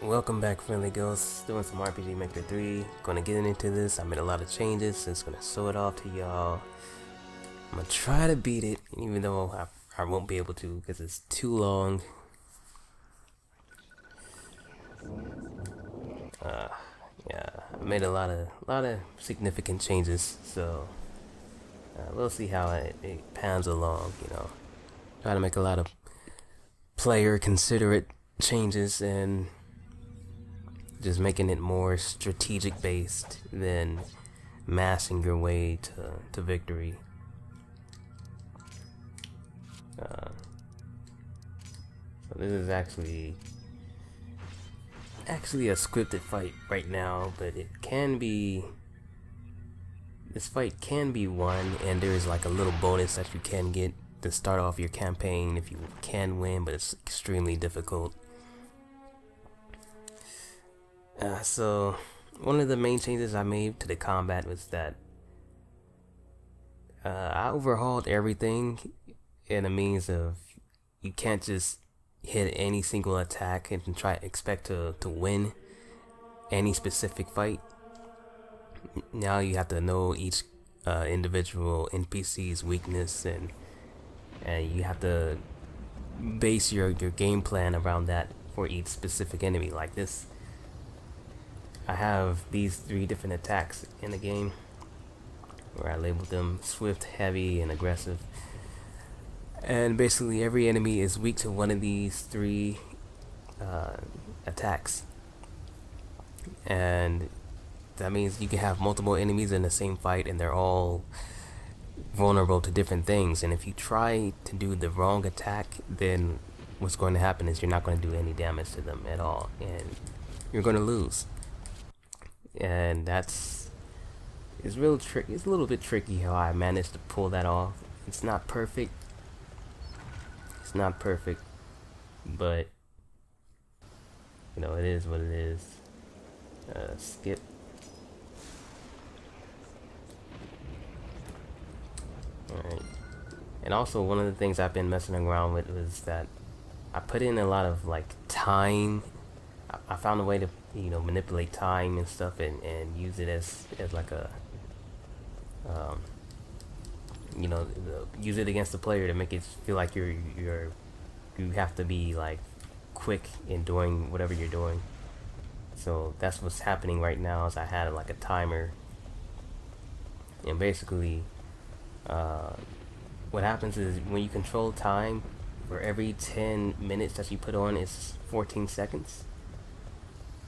Welcome back, friendly ghosts. Doing some RPG Maker 3. Gonna get into this. I made a lot of changes. Just gonna show it off to y'all. I'm gonna try to beat it, even though I won't be able to because it's too long. Yeah, I made a lot of significant changes, so we'll see how it pans along. Try to make a lot of player considerate changes and just making it more strategic based than massing your way to victory. So this is actually a scripted fight right now, but this fight can be won, and there's like a little bonus that you can get to start off your campaign if you can win, but it's extremely difficult. So one of the main changes I made to the combat was that I overhauled everything in a means of you can't just hit any single attack and expect to win any specific fight. Now you have to know each individual NPC's weakness, and you have to base your game plan around that for each specific enemy. Like this, I have these 3 different attacks in the game where I labeled them swift, heavy, and aggressive. And basically every enemy is weak to one of these 3 attacks. And that means you can have multiple enemies in the same fight and they're all vulnerable to different things. And if you try to do the wrong attack, then what's going to happen is you're not going to do any damage to them at all, and you're going to lose. And it's real tricky. It's a little bit tricky how I managed to pull that off. It's not perfect. But it is what it is. Skip. Alright. And also one of the things I've been messing around with was that I put in a lot of like time. I found a way to manipulate time and stuff and use it as like a use it against the player to make it feel like you have to be like quick in doing whatever you're doing. So that's what's happening right now, is I had like a timer, and basically what happens is when you control time, for every 10 minutes that you put on is 14 seconds.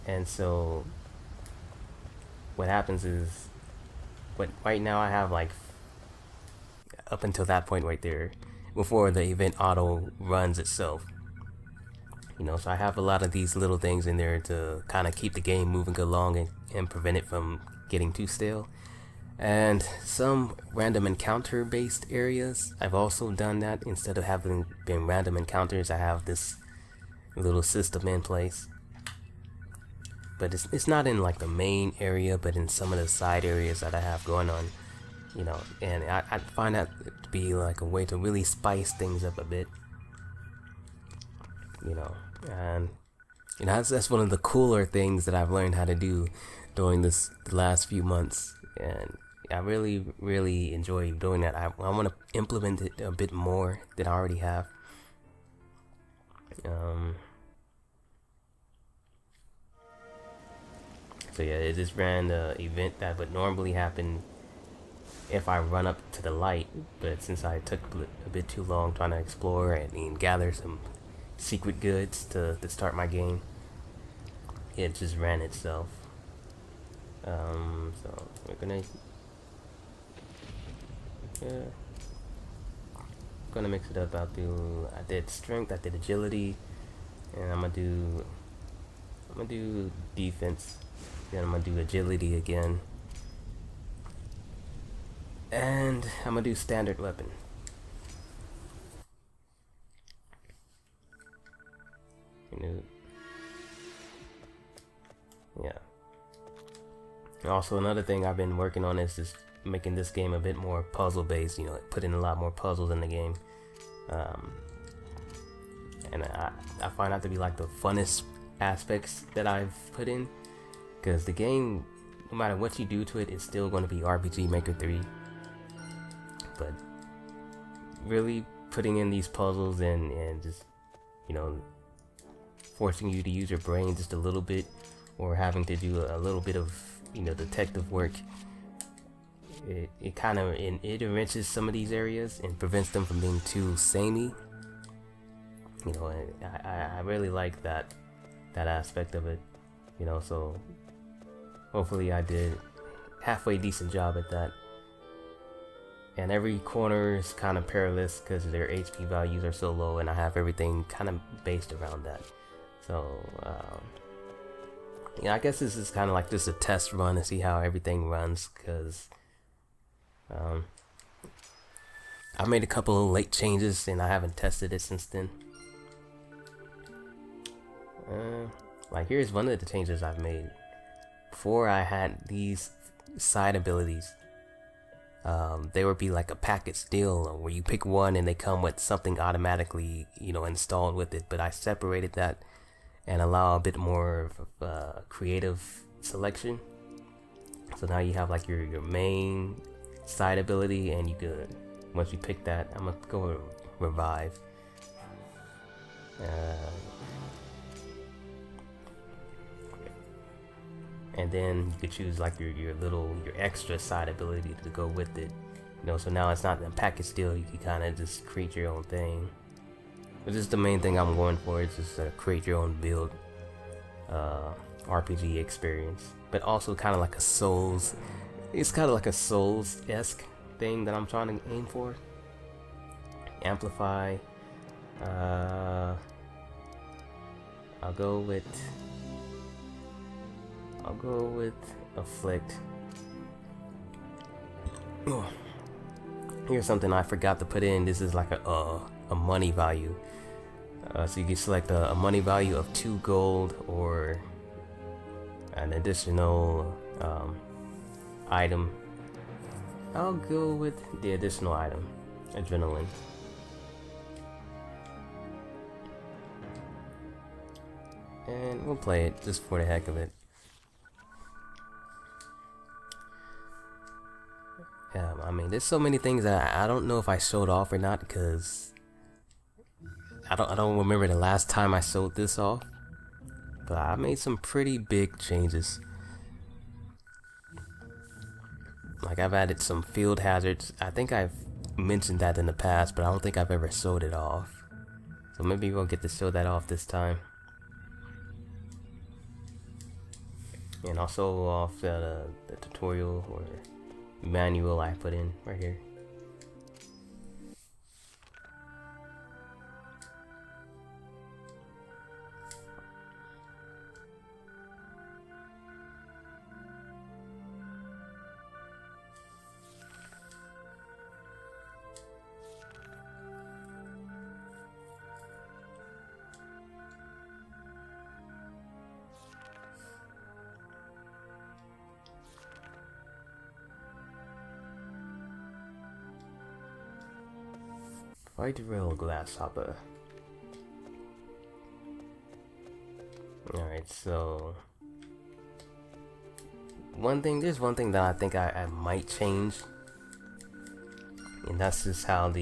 And so what happens is, right now I have like up until that point right there before the event auto runs itself. So I have a lot of these little things in there to kind of keep the game moving along and prevent it from getting too stale. And some random encounter based areas, I've also done that. Instead of having been random encounters, I have this little system in place. But it's not in like the main area, but in some of the side areas that I have going on. And I find that to be like a way to really spice things up a bit. And that's one of the cooler things that I've learned how to do during the last few months, and I really enjoy doing that. I want to implement it a bit more than I already have. So yeah, it just ran the event that would normally happen if I run up to the light, but since I took a bit too long trying to explore and gather some secret goods to start my game, it just ran itself. So we're gonna mix it up. I did strength, I did agility, and I'm gonna do defense. Then I'm gonna do agility again, and I'm gonna do standard weapon. Yeah. Also, another thing I've been working on is just making this game a bit more puzzle based. Putting a lot more puzzles in the game. And I find that to be like the funnest aspects that I've put in, because the game, no matter what you do to it, it's still going to be RPG Maker 3. But really putting in these puzzles and just, you know, forcing you to use your brain just a little bit, or having to do a little bit of, you know, detective work, it kind of it enriches some of these areas and prevents them from being too samey. You know, I really like that aspect of it, you know, so hopefully I did halfway decent job at that. And every corner is kind of perilous because their HP values are so low, and I have everything kind of based around that. So yeah, I guess this is kind of like just a test run to see how everything runs, because I made a couple of late changes and I haven't tested it since then. Like here's one of the changes I've made. Before, I had these side abilities. They would be like a package deal where you pick one and they come with something automatically, you know, installed with it. But I separated that and allow a bit more of creative selection. So now you have like your main side ability, and you could, once you pick that, I'm gonna go with revive. And then you could choose like your extra side ability to go with it. You know, so now it's not a package deal, you can kind of just create your own thing. But this is the main thing I'm going for, it's just create your own build RPG experience. But also kind of like a Souls, it's kind of like a Souls-esque thing that I'm trying to aim for. Amplify. I'll go with afflict. Oh, here's something I forgot to put in. This is like a money value. So you can select a money value of 2 gold or an additional item. I'll go with the additional item, adrenaline. And we'll play it just for the heck of it. Yeah, I mean, there's so many things that I don't know if I showed off or not, because I don't remember the last time I showed this off. But I made some pretty big changes. Like I've added some field hazards. I think I've mentioned that in the past, but I don't think I've ever showed it off. So maybe we'll get to show that off this time. And I'll show off the tutorial or manual I put in right here. White rail grasshopper. Alright, so there's one thing that I think I might change, and that's just how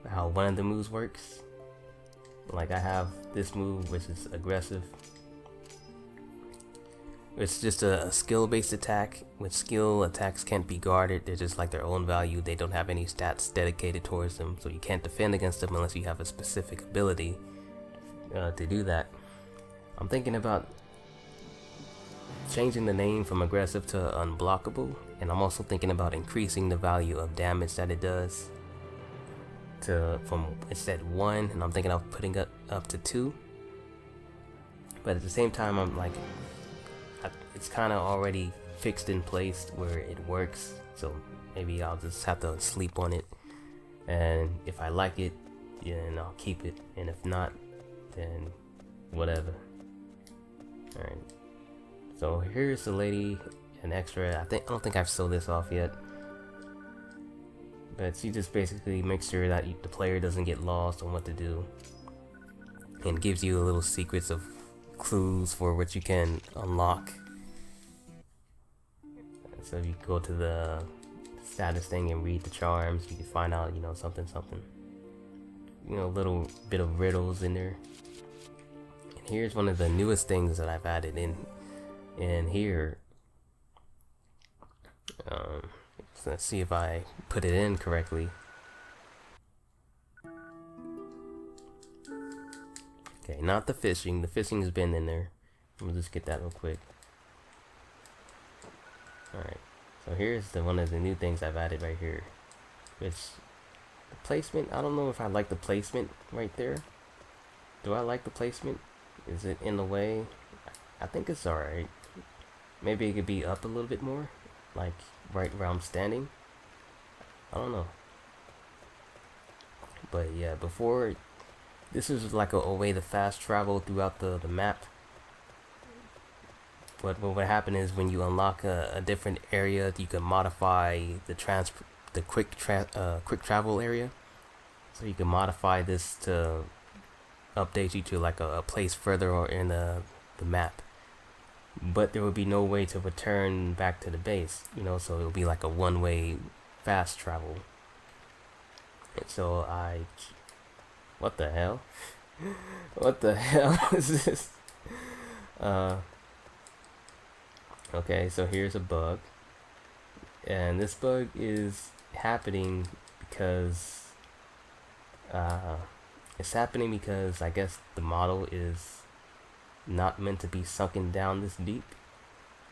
how one of the moves works. Like I have this move which is aggressive. It's just a skill-based attack. With skill, attacks can't be guarded. They're just like their own value. They don't have any stats dedicated towards them, so you can't defend against them unless you have a specific ability to do that. I'm thinking about changing the name from aggressive to unblockable, and I'm also thinking about increasing the value of damage that it does from instead 1, and I'm thinking of putting it up to 2. But at the same time, I'm like, it's kind of already fixed in place where it works, so maybe I'll just have to sleep on it, and if I like it, then I'll keep it, and if not, then whatever. Alright, so here's the lady, an extra. I don't think I've sold this off yet, but she just basically makes sure that the player doesn't get lost on what to do. and gives you little secrets of clues for what you can unlock. So if you go to the status thing and read the charms, you can find out, you know, something, you know, a little bit of riddles in there. And here's one of the newest things that I've added in here. So let's see if I put it in correctly. Okay, not the fishing. The fishing has been in there. We'll just get that real quick. Alright, so here's one of the new things I've added right here. Which, the placement, I don't know if I like the placement right there. Do I like the placement? Is it in the way? I think it's alright. Maybe it could be up a little bit more. Like, right where I'm standing. I don't know. But yeah, before, this is like a way to fast travel throughout the map. But what would happen is when you unlock a different area, you can modify the quick travel area. So you can modify this to update you to like a place further or in the map. But there would be no way to return back to the base, you know, so it'll be like a one-way fast travel. And so what the hell? What the hell is this? Okay, so here's a bug. And this bug is happening because it's happening because I guess the model is not meant to be sunken down this deep.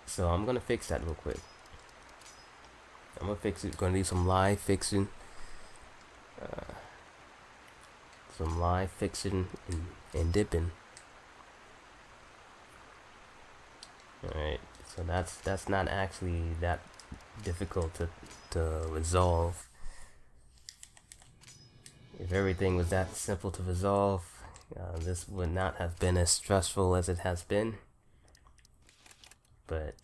So I'm gonna fix that real quick. I'm gonna fix it. Gonna do some live fixing. Some live fixing and dipping. Alright, so that's not actually that difficult to resolve. If everything was that simple to resolve, this would not have been as stressful as it has been. But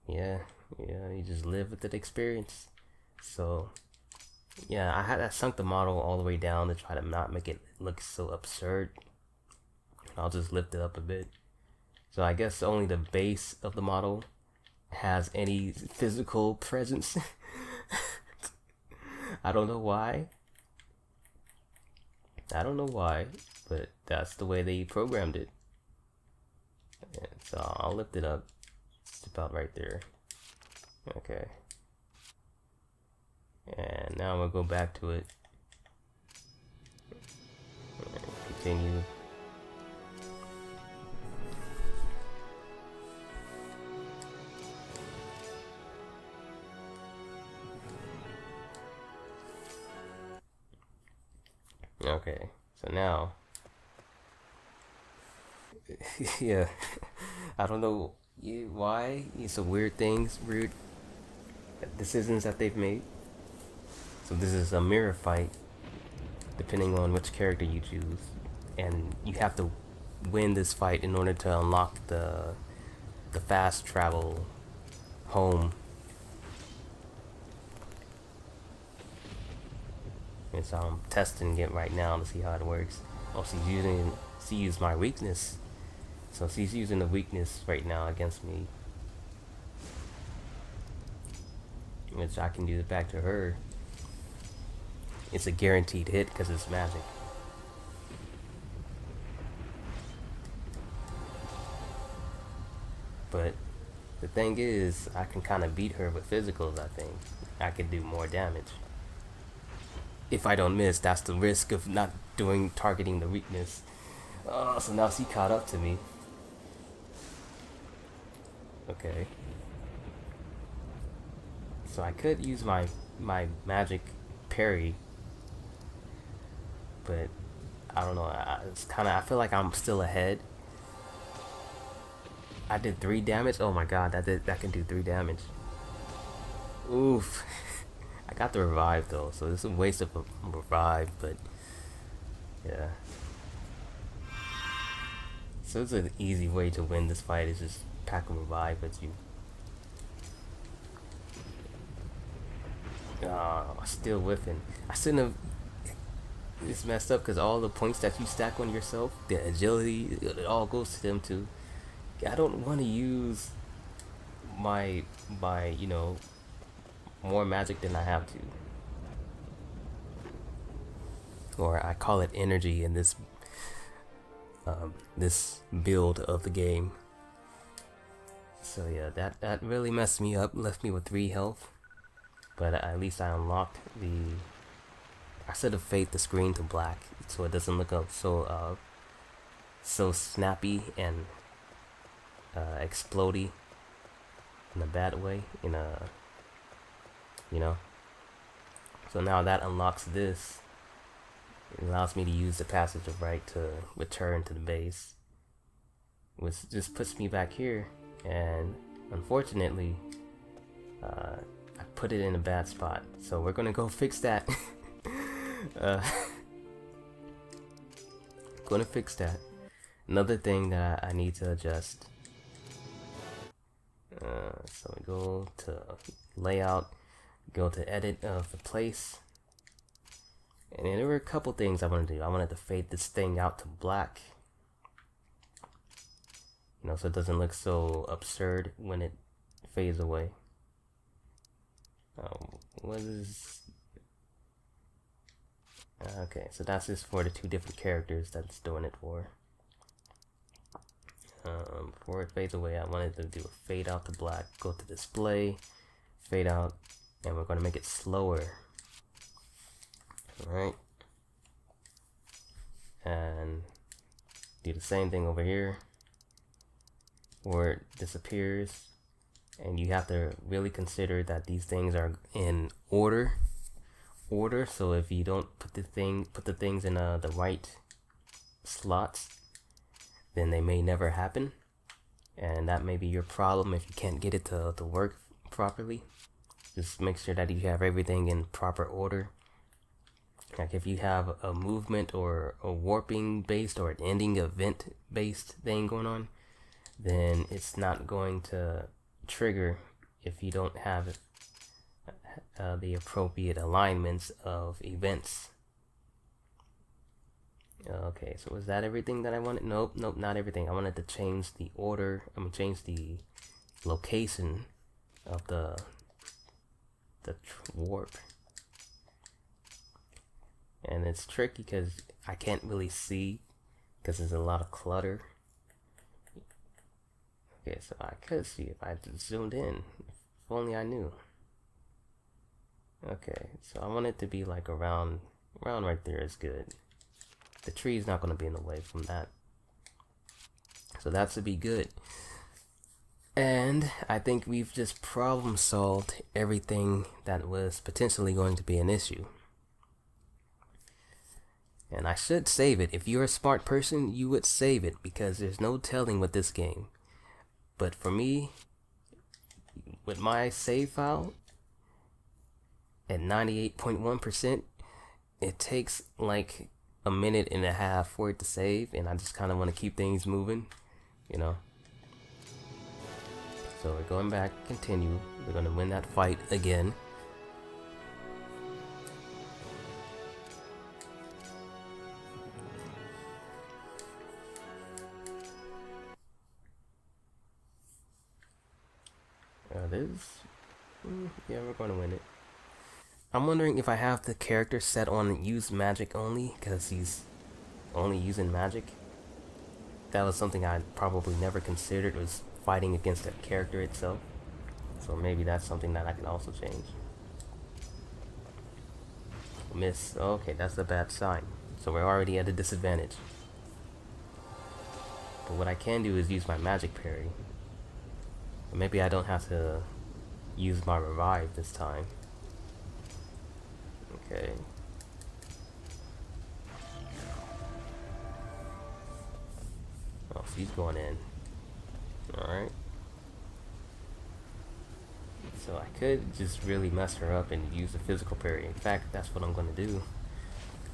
yeah, you just live with the experience. So yeah, I sunk the model all the way down to try to not make it look so absurd. I'll just lift it up a bit. So I guess only the base of the model has any physical presence. I don't know why. But that's the way they programmed it. And so I'll lift it up. It's about right there. Okay. And now I'm gonna go back to it. Continue. Okay, so now, yeah, I don't know why, some weird decisions that they've made. So this is a mirror fight, depending on which character you choose, and you have to win this fight in order to unlock the fast travel home. And so I'm testing it right now to see how it works. Oh, she used my weakness. So she's using the weakness right now against me. Which I can do it back to her. It's a guaranteed hit because it's magic. But the thing is, I can kind of beat her with physicals, I think. I can do more damage. If I don't miss, that's the risk of not targeting the weakness. Oh, so now she caught up to me. Okay. So I could use my magic parry, but I don't know. I feel like I'm still ahead. I did 3 damage. Oh my god, that can do 3 damage. Oof. I got the revive though, so this is a waste of a revive, but yeah. So it's an easy way to win this fight, is just pack a revive with you. Oh, still whiffing. I shouldn't have. it's messed up because all the points that you stack on yourself, the agility, it all goes to them too. I don't want to use my more magic than I have to, or I call it energy in this build of the game. So yeah, that really messed me up. Left me with 3 health, but at least I unlocked the. I should have faded the screen to black so it doesn't look up so snappy and explodey in a bad way. So now that unlocks this. It allows me to use the passage of right to return to the base, which just puts me back here. And unfortunately, I put it in a bad spot. So we're gonna go fix that. Gonna fix that. Another thing that I need to adjust. So we go to layout, go to edit of the place. And then there were a couple things I wanted to do. I wanted to fade this thing out to black. So it doesn't look so absurd when it fades away. What is... Okay, so that's just for the 2 different characters that's doing it for. Before it fades away, I wanted to do a fade out to black. Go to display, fade out, and we're going to make it slower. Alright. And do the same thing over here, where it disappears. And you have to really consider that these things are in order. So if you don't put the things in the right slots, then they may never happen, and that may be your problem if you can't get it to work properly. Just make sure that you have everything in proper order. Like if you have a movement or a warping based or an ending event based thing going on, then it's not going to trigger if you don't have the appropriate alignments of events. Okay, so was that everything that I wanted? Nope, not everything. I wanted to change the order. Change the location of the warp. And it's tricky because I can't really see because there's a lot of clutter. Okay, so I could see if I zoomed in. If only I knew. Okay, so I want it to be like around right there is good. The tree is not going to be in the way from that. So that should be good. And I think we've just problem solved everything that was potentially going to be an issue. And I should save it. If you're a smart person, you would save it because there's no telling with this game. But for me, with my save file at 98.1%, it takes like a minute and a half for it to save, and I just kind of want to keep things moving, So we're going back, continue. We're going to win that fight again. Yeah, we're going to win it. I'm wondering if I have the character set on use magic only, because he's only using magic. That was something I probably never considered, was fighting against that character itself. So maybe that's something that I can also change. Miss. Okay, that's a bad sign. So we're already at a disadvantage. But what I can do is use my magic parry. Maybe I don't have to use my revive this time. Okay. Oh, she's going in. Alright. So I could just really mess her up and use the physical parry. In fact, that's what I'm going to do.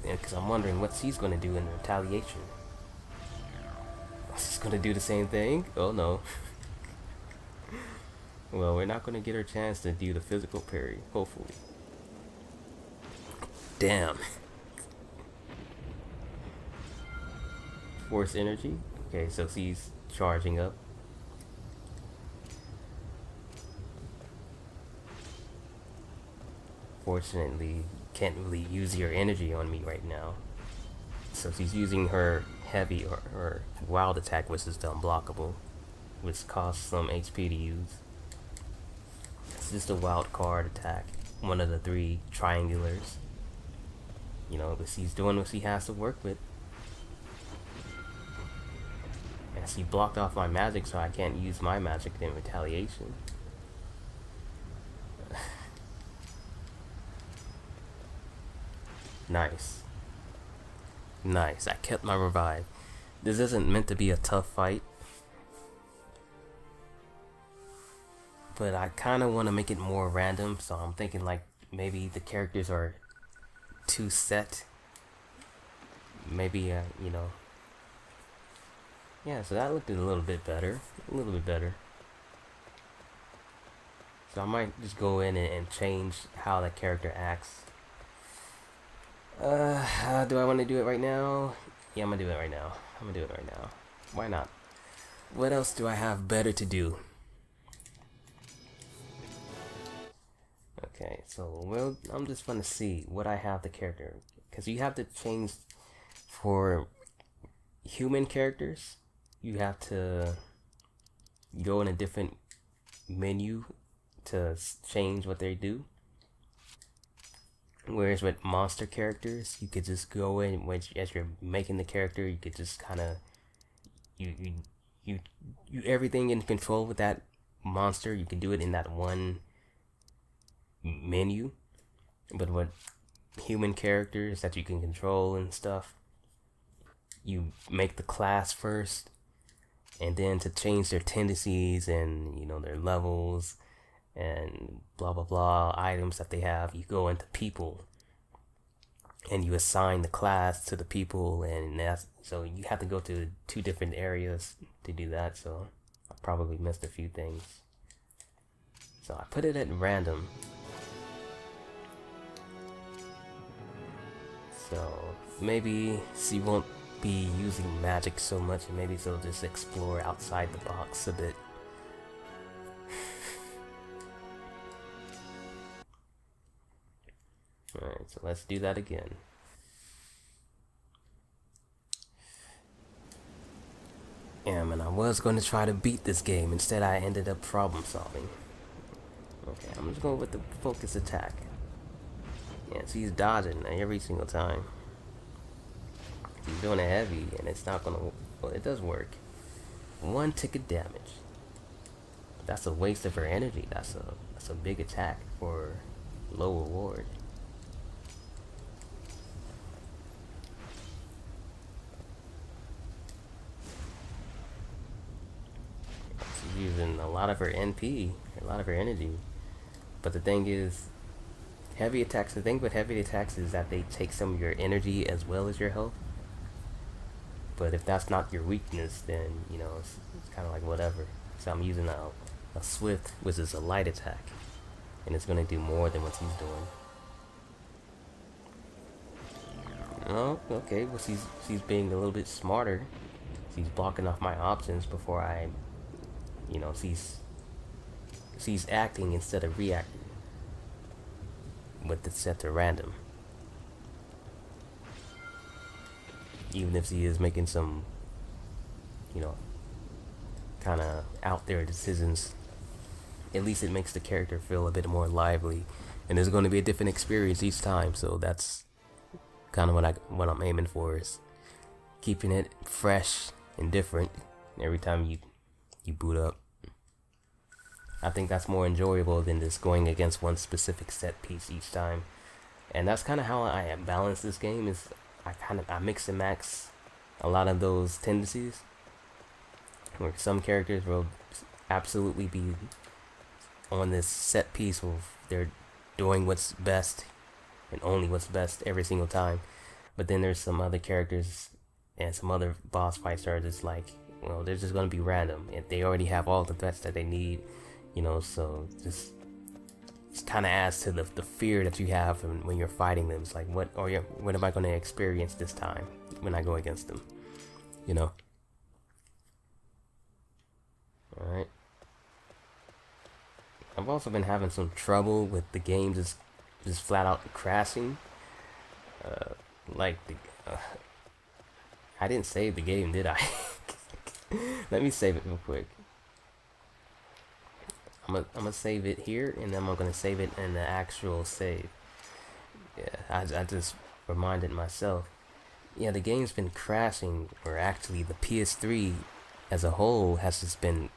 Because I'm wondering what she's going to do in retaliation. She's going to do the same thing? Oh no. Well, we're not going to get her a chance to do the physical parry, hopefully. Damn. force energy. Okay, so she's charging up. Fortunately, can't really use your energy on me right now. So she's using her heavy or her wild attack, which is the unblockable, which costs some HP to use. It's just a wild card attack, one of the 3 triangulars. You know, but she's doing what she has to work with. And she blocked off my magic, so I can't use my magic in retaliation. Nice. Nice, I kept my revive. This isn't meant to be a tough fight, but I kind of want to make it more random, so I'm thinking like maybe the characters are too set. Maybe, you know. Yeah, so that looked a little bit better. A little bit better. So I might just go in and change how the character acts. Do I want to do it right now? Yeah, I'm gonna do it right now. I'm gonna do it right now. Why not? What else do I have better to do? Okay, so well, I'm just gonna see what I have the character, because you have to change for human characters. You have to go in a different menu to change what they do. Whereas with monster characters, you could just go in as you're making the character. You could just kind of you everything in control with that monster. You can do it in that one menu. But with human characters that you can control and stuff, you make the class first, and then to change their tendencies and, you know, their levels and blah blah blah items that they have, you go into people and you assign the class to the people, and that's, so you have to go to 2 different areas to do that. So I probably missed a few things, so I put it at random. So maybe she won't be using magic so much, and maybe she'll just explore outside the box a bit. Alright, so let's do that again. Yeah, man, I was going to try to beat this game. Instead, I ended up problem solving. Okay, I'm just going with the focus attack. Yeah, she's dodging every single time. She's doing it heavy, and it's not going to... Well, it does work. 1 ticket damage. That's a waste of her energy. That's a big attack for low reward. Using a lot of her NP, a lot of her energy. But the thing is, heavy attacks, the thing with heavy attacks is that they take some of your energy as well as your health. But if that's not your weakness, then, you know, it's kind of like whatever. So I'm using a swift, which is a light attack, and it's going to do more than what she's doing. Oh, okay, well she's being a little bit smarter. She's blocking off my options before I... You know, she's acting instead of reacting with it set to random. Even if she is making some, you know, kind of out there decisions, at least it makes the character feel a bit more lively, and there's going to be a different experience each time. So that's kind of what I'm aiming for, is keeping it fresh and different every time you boot up. I think that's more enjoyable than just going against one specific set piece each time. And that's kind of how I balance this game, is I mix and max a lot of those tendencies, where some characters will absolutely be on this set piece where they're doing what's best and only what's best every single time. But then there's some other characters and some other boss fights that are just like, well, they're just going to be random, and they already have all the bets that they need, you know. So just kind of adds to the fear that you have when you're fighting them. It's like, what am I going to experience this time when I go against them? you know. Alright. I've also been having some trouble with the game just flat out crashing. Uh, like the, I didn't save the game, did I? Let me save it real quick. I'm gonna save it here, and then I'm gonna save it in the actual save. Yeah, I just reminded myself. Yeah, the game's been crashing, or actually the PS3 as a whole has just been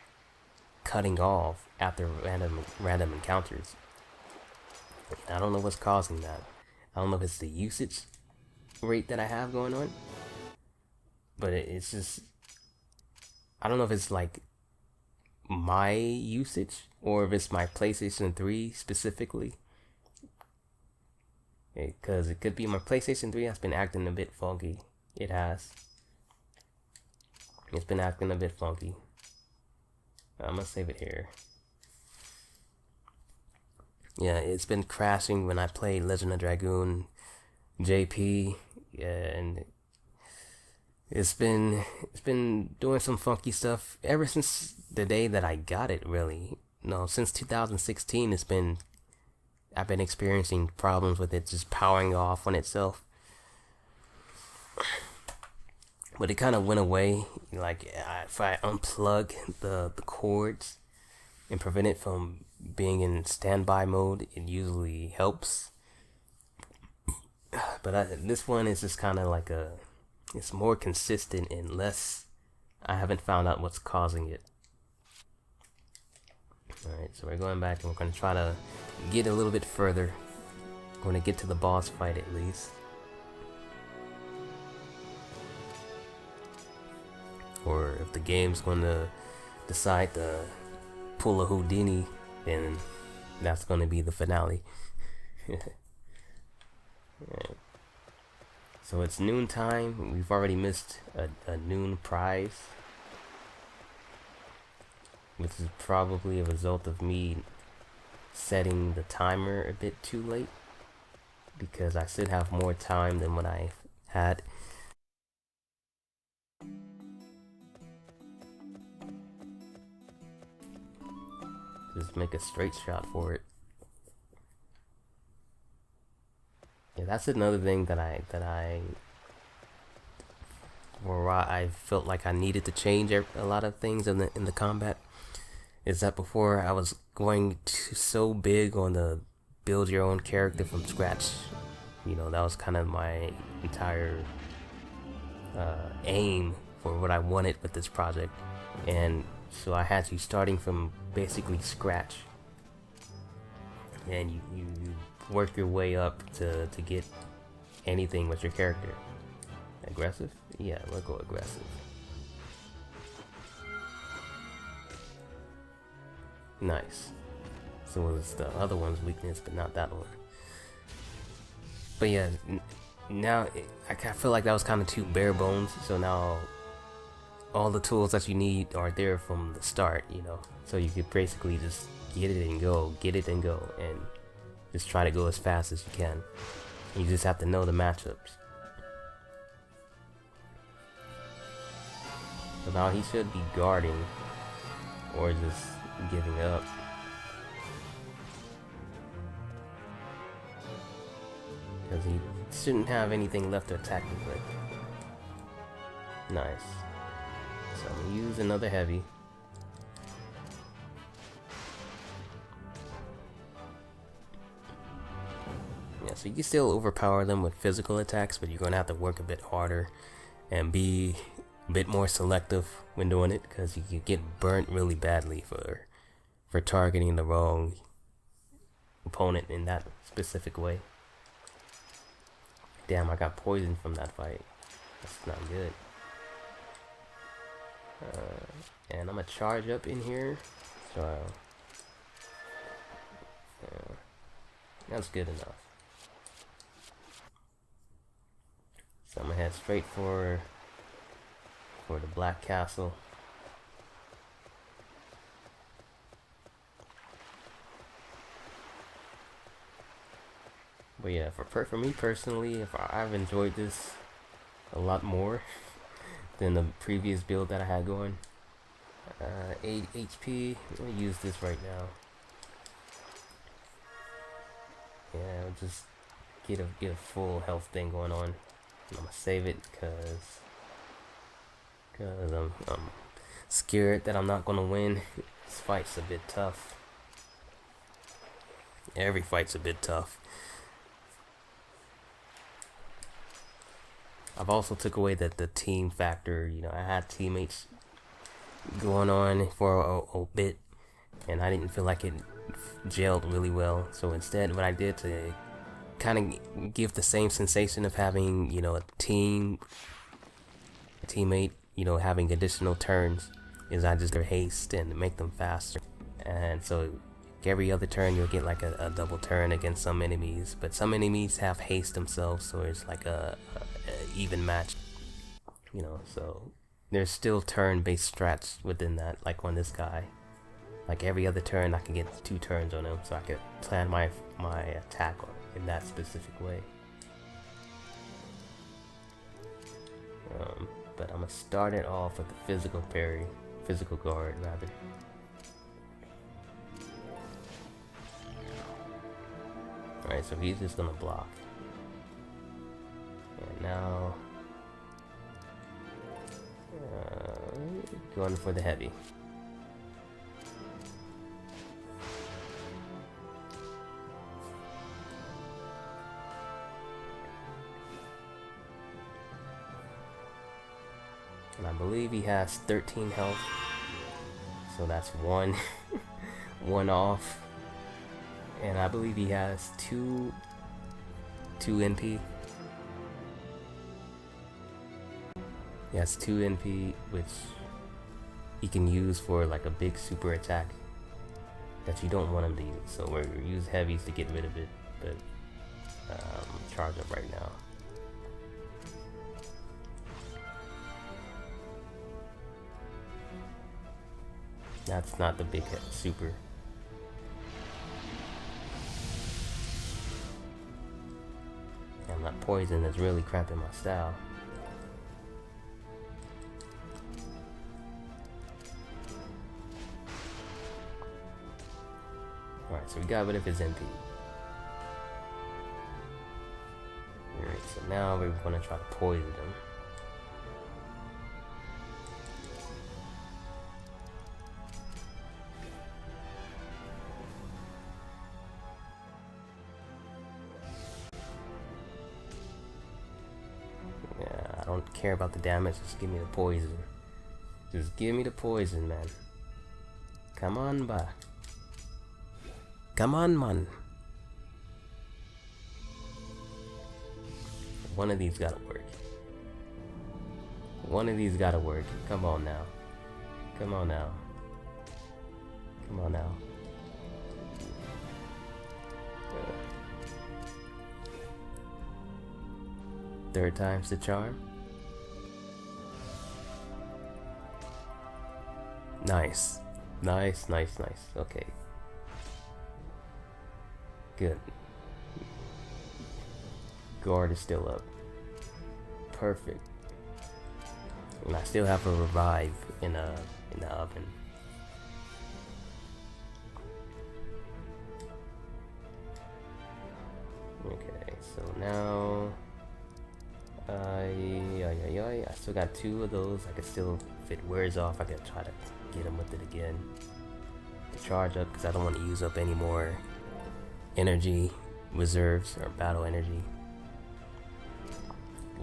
cutting off after random encounters. I don't know what's causing that. I don't know if it's the usage rate that I have going on, but it's just, I don't know if it's like my usage or if it's my PlayStation 3 specifically. Because it could be my PlayStation 3 has been acting a bit funky. It has. It's been acting a bit funky. I'm gonna save it here. Yeah, it's been crashing when I play Legend of Dragoon JP, and it's been doing some funky stuff ever since the day that I got it. Really, no, since 2016, I've been experiencing problems with it just powering off on itself. But it kind of went away. Like if I unplug the cords and prevent it from being in standby mode, it usually helps. But this one is just kind of like it's more consistent and less. I haven't found out what's causing it. Alright, so we're going back and we're going to try to get a little bit further. We're going to get to the boss fight at least. Or if the game's going to decide to pull a Houdini, then that's going to be the finale. Right. So it's noontime. We've already missed a noon prize, which is probably a result of me setting the timer a bit too late, because I should have more time than what I had. Just make a straight shot for it. Yeah, that's another thing that I felt like I needed to change a lot of things in the combat. Is that before I was going so big on the build your own character from scratch. You know, that was kind of my entire aim for what I wanted with this project, and so I had you starting from basically scratch, and you work your way up to get anything with your character. Aggressive? Yeah, we'll go aggressive. Nice. So it was the other one's weakness, but not that one. But yeah, now I feel like that was kind of too bare bones, so now all the tools that you need are there from the start, you know, so you could basically just get it and go, and just try to go as fast as you can. You just have to know the matchups. So now he should be guarding or just giving up. Because he shouldn't have anything left to attack me with. Nice. So I'm gonna use another heavy. Yeah, so you can still overpower them with physical attacks, but you're gonna have to work a bit harder and be a bit more selective when doing it, because you can get burnt really badly for targeting the wrong opponent in that specific way. Damn, I got poisoned from that fight. That's not good. And I'm gonna charge up in here, so that's good enough. So I'm gonna head straight for the Black Castle. But yeah, for me personally, I've enjoyed this a lot more than the previous build that I had going. 8 HP. I'm gonna use this right now. Yeah, I'll just get a full health thing going on. I'm gonna save it because I'm scared that I'm not gonna win. This fight's a bit tough. Every fight's a bit tough. I've also took away the team factor. You know, I had teammates going on for a bit, and I didn't feel like it gelled really well. So instead, what I did to kind of give the same sensation of having, you know, a teammate, you know, having additional turns, is I just haste and make them faster. And so every other turn you'll get like a double turn against some enemies, but some enemies have haste themselves, so it's like a even match, you know. So there's still turn-based strats within that. Like on this guy, like every other turn I can get 2 turns on him, so I could plan my attack in that specific way. But I'm gonna start it off with the physical guard rather. Alright, so he's just gonna block. And now going for the heavy. And I believe he has 13 health, so that's one off. And I believe he has 2 NP. He has 2 NP, which he can use for like a big super attack that you don't want him to use. So we're use heavies to get rid of it, but charge up right now. That's not the big super. And that poison is really cramping my style. Alright, so we got rid of his MP. Alright, so now we're gonna try to poison him. Yeah, I don't care about the damage, just give me the poison. Just give me the poison, man. Come on, ba. Come on, man. One of these gotta work. One of these gotta work. Come on now. Come on now. Come on now. Third time's the charm. Nice. Nice, nice, nice. Okay. Good. Guard is still up. Perfect. And I still have a revive in the oven. Okay, so now I still got 2 of those. I could still, if it wears off, I could try to get him with it again to charge up, because I don't want to use up any more energy reserves or battle energy.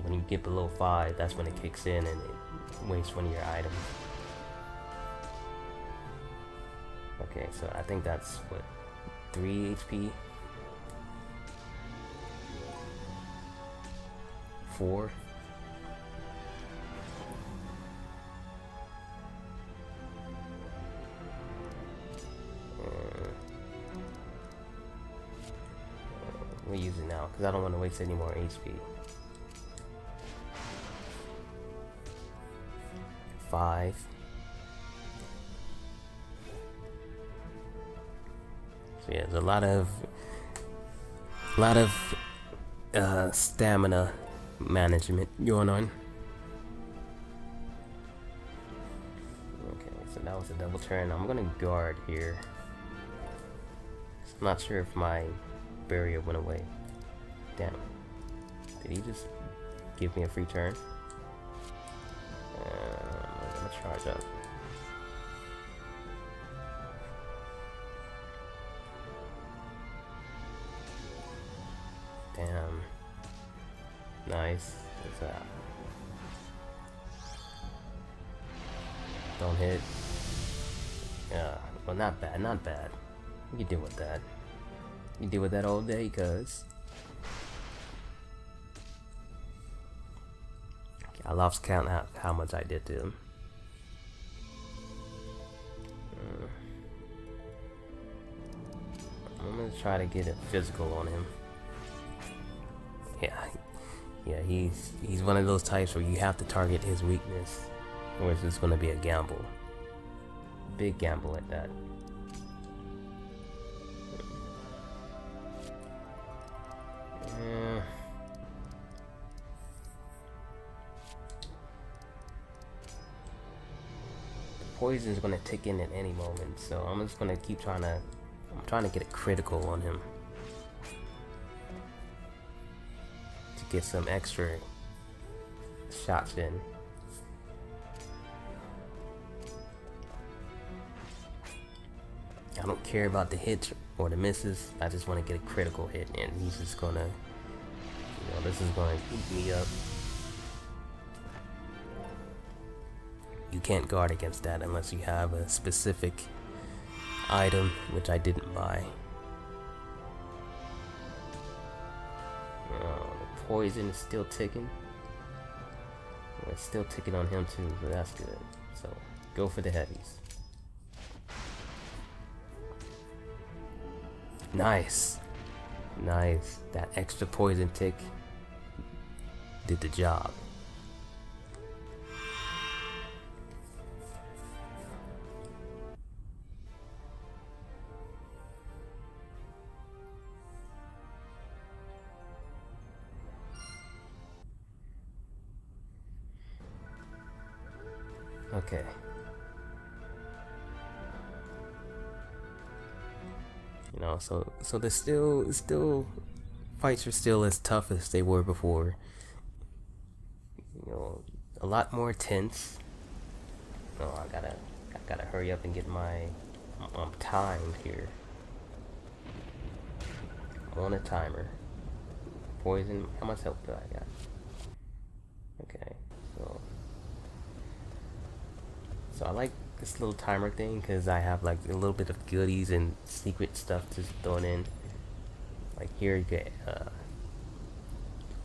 When you get below 5, that's when it kicks in and it wastes one of your items. Okay, so I think that's what, 3 HP? 4? We'll use it now because I don't want to waste any more HP. 5. So yeah, there's a lot of stamina management going on. So that was a double turn. I'm gonna guard here. I'm not sure if my barrier went away. Damn. Did he just give me a free turn? I'm gonna charge up. Damn. Nice. What's that? Don't hit. Yeah. Well, not bad. Not bad. You can deal with that. You deal with that all day, cuz. I lost count how much I did to him. I'm gonna try to get a physical on him. Yeah, he's one of those types where you have to target his weakness, or it's just gonna be a gamble. Big gamble at that. Poison is gonna tick in at any moment, so I'm just gonna keep trying to. I'm trying to get a critical on him to get some extra shots in. I don't care about the hits or the misses. I just want to get a critical hit, and he's just gonna, you know, this is gonna eat me up. You can't guard against that unless you have a specific item, which I didn't buy. The poison is still ticking. It's still ticking on him too, so that's good. So go for the heavies. Nice. Nice. That extra poison tick did the job. Okay. You know, so there's still fights are still as tough as they were before. You know, a lot more tense. Oh, I gotta hurry up and get my timed here. I'm on a timer. Poison. How much health do I got? Okay, so I like this little timer thing because I have like a little bit of goodies and secret stuff just thrown in. Like here you get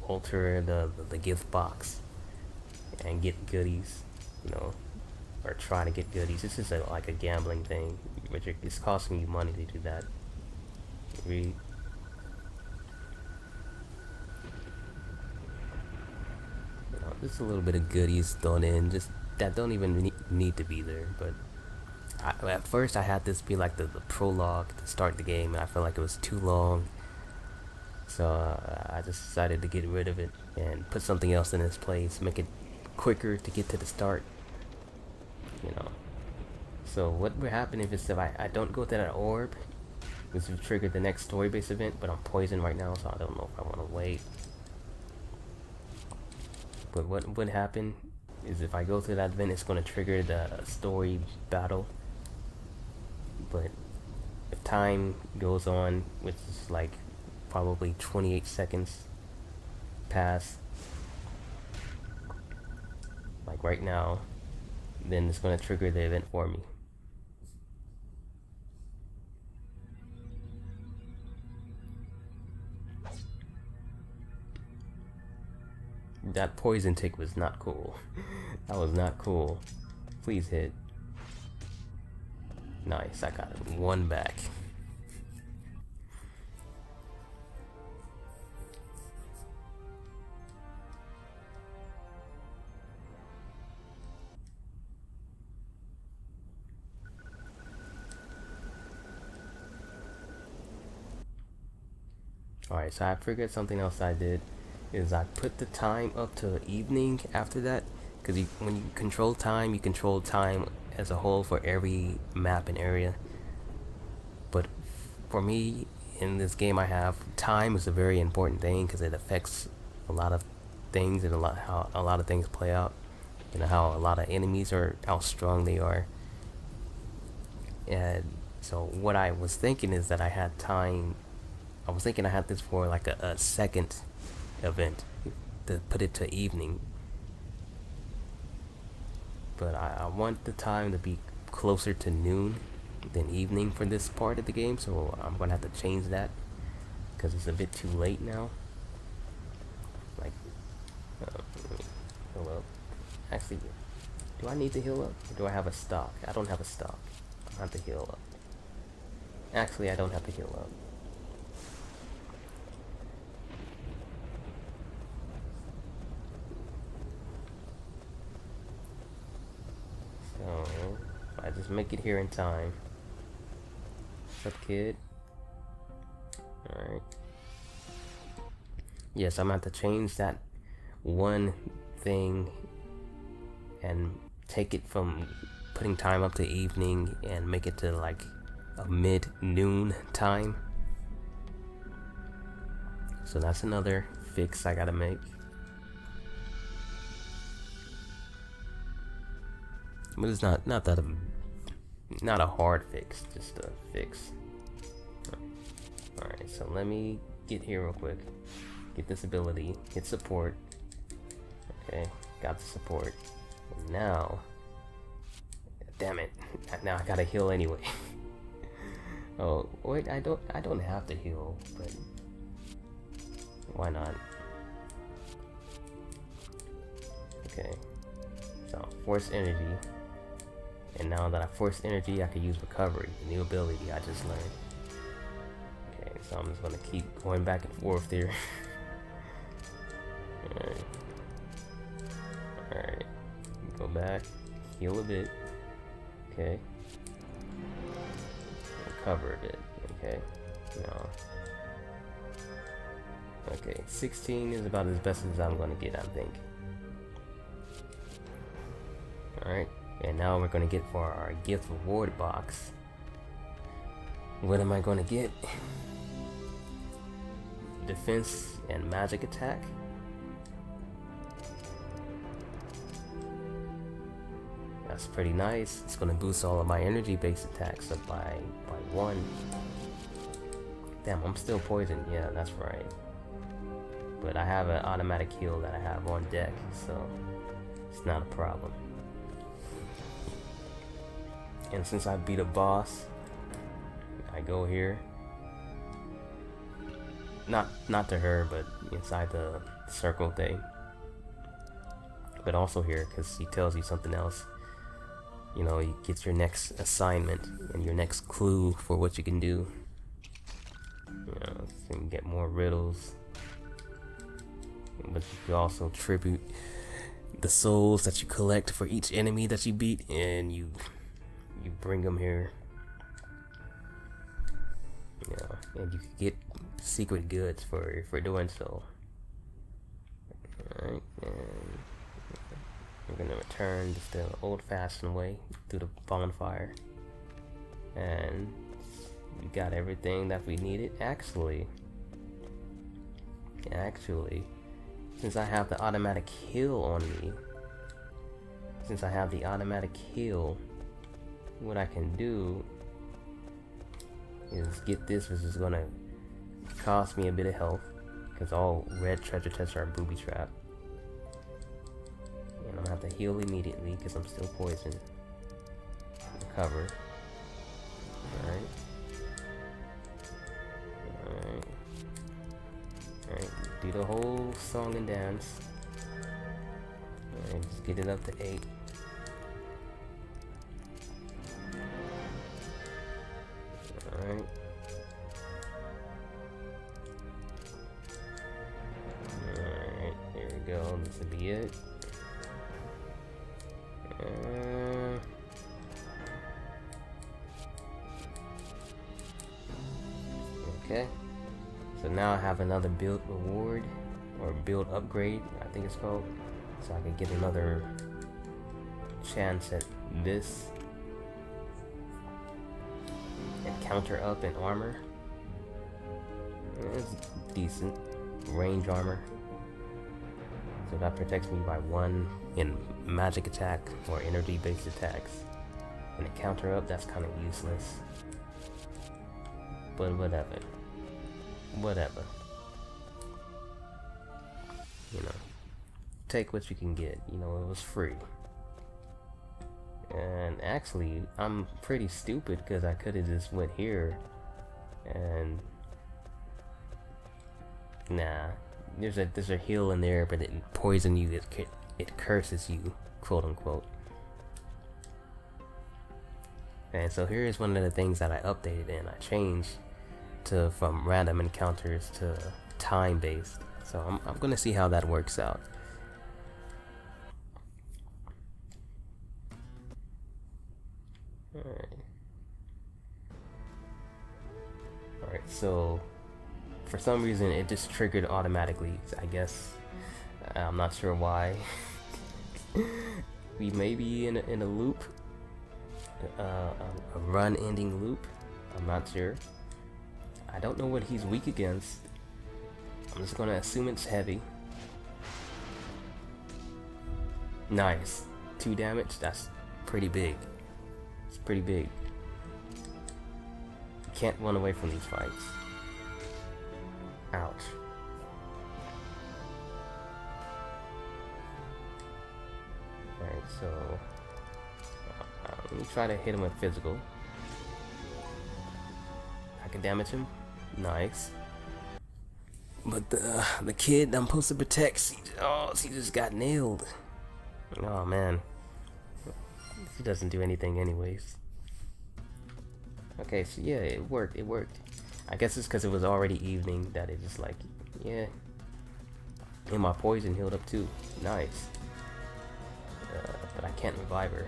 alter the gift box and get goodies, you know, or try to get goodies. This is like a gambling thing, which it's costing you money to do that. Read. You know, just a little bit of goodies thrown in, just that don't even need to be there. But at first I had this be like the prologue to start the game, and I felt like it was too long, so I just decided to get rid of it and put something else in its place, make it quicker to get to the start, you know. So what would happen if I don't go to that orb, which would trigger the next story based event, but I'm poisoned right now, so I don't know if I want to wait. But what would happen is if I go through that event, it's going to trigger the story battle. But if time goes on, which is like probably 28 seconds pass, like right now, then it's going to trigger the event for me. That poison tick was not cool. That was not cool. Please hit. Nice, I got one back. Alright, so I figured something else I did is I put the time up to evening after that, because when you control time as a whole for every map and area. But for me, in this game, I have time is a very important thing because it affects a lot of things and how a lot of things play out. You know how a lot of enemies are, how strong they are. And so what I was thinking is that I had time. I was thinking I had this for like a second event to put it to evening. But I want the time to be closer to noon than evening for this part of the game, so I'm gonna have to change that because it's a bit too late now. Like, heal up. Actually, do I need to heal up? Or do I have a stock? I don't have a stock. I have to heal up. Actually, I don't have to heal up. So, if I just make it here in time. What's up, kid? Alright. Yes, I'm gonna have to change that one thing and take it from putting time up to evening and make it to like a mid-noon time. So that's another fix I gotta make. But it's not a hard fix, just a fix. Alright, so let me get here real quick. Get this ability, hit support. Okay, got the support. And now, damn it, now I gotta heal anyway. Oh wait, I don't have to heal, but why not? Okay, so force energy. And now that I force energy, I can use recovery, a new ability I just learned. Okay, so I'm just gonna keep going back and forth there. Alright. Go back, heal a bit. Okay. Recover a bit. Okay. No. Okay, 16 is about as best as I'm gonna get, I think. Alright. And now we're going to get for our gift reward box. What am I going to get? Defense and magic attack. That's pretty nice. It's going to boost all of my energy based attacks up by 1. Damn, I'm still poisoned. Yeah, that's right. But I have an automatic heal that I have on deck, so it's not a problem. And since I beat a boss, I go here. Not to her, but inside the circle thing. But also here, because he tells you something else. You know, you get your next assignment and your next clue for what you can do. You know, so you can get more riddles. But you can also tribute the souls that you collect for each enemy that you beat, and you bring them here. Yeah, and you can get secret goods for doing so. Alright, and we're gonna return just the old-fashioned way through the bonfire. And we got everything that we needed. Actually, since I have the automatic heal on me, what I can do is get this, which is gonna cost me a bit of health, because all red treasure chests are booby trapped. And I'm gonna have to heal immediately because I'm still poisoned. Recover. Alright, do the whole song and dance. Alright, just get it up to 8. Alright. Alright, here we go. This will be it. Okay. So now I have another build reward, or build upgrade, I think it's called. So I can get another chance at this counter up in armor. It's decent. Range armor. So that protects me by 1 in magic attack or energy based attacks. And a counter up, that's kind of useless. But whatever. Whatever. You know. Take what you can get. You know, it was free. And actually, I'm pretty stupid because I could have just went here and nah. There's a heal in there, but it poison you. It curses you, quote unquote. And so here is one of the things that I updated and I changed to from random encounters to time based. So I'm gonna see how that works out. Alright, so for some reason it just triggered automatically, I guess. I'm not sure why. We may be in a loop, a run ending loop. I'm not sure. I don't know what he's weak against. I'm just gonna assume it's heavy. Nice. 2 damage, that's pretty big. It's pretty big. You can't run away from these fights. Ouch. Alright, so let me try to hit him with physical. I can damage him. Nice. But the kid I'm supposed to protect, she just got nailed. Oh man. She doesn't do anything anyways. Okay, so yeah, it worked. I guess it's because it was already evening that it just like, yeah. And my poison healed up too. Nice. But I can't revive her.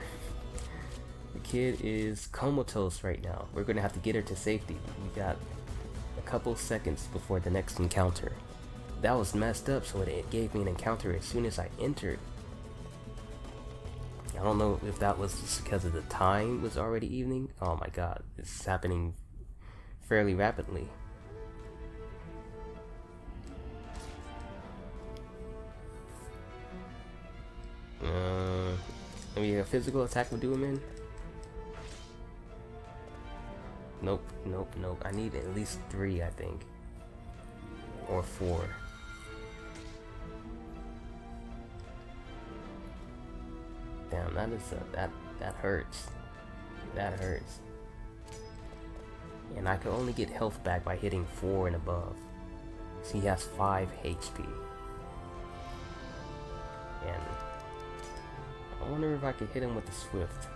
The kid is comatose right now. We're gonna have to get her to safety. We got a couple seconds before the next encounter. That was messed up, so it gave me an encounter as soon as I entered. I don't know if that was just because of the time was already evening. Oh my god, it's happening fairly rapidly. Maybe a physical attack would do him in? Nope. I need at least 3, I think. Or 4. Damn, that is that hurts. That hurts. And I can only get health back by hitting 4 and above. So he has 5 HP. And I wonder if I could hit him with the Swift.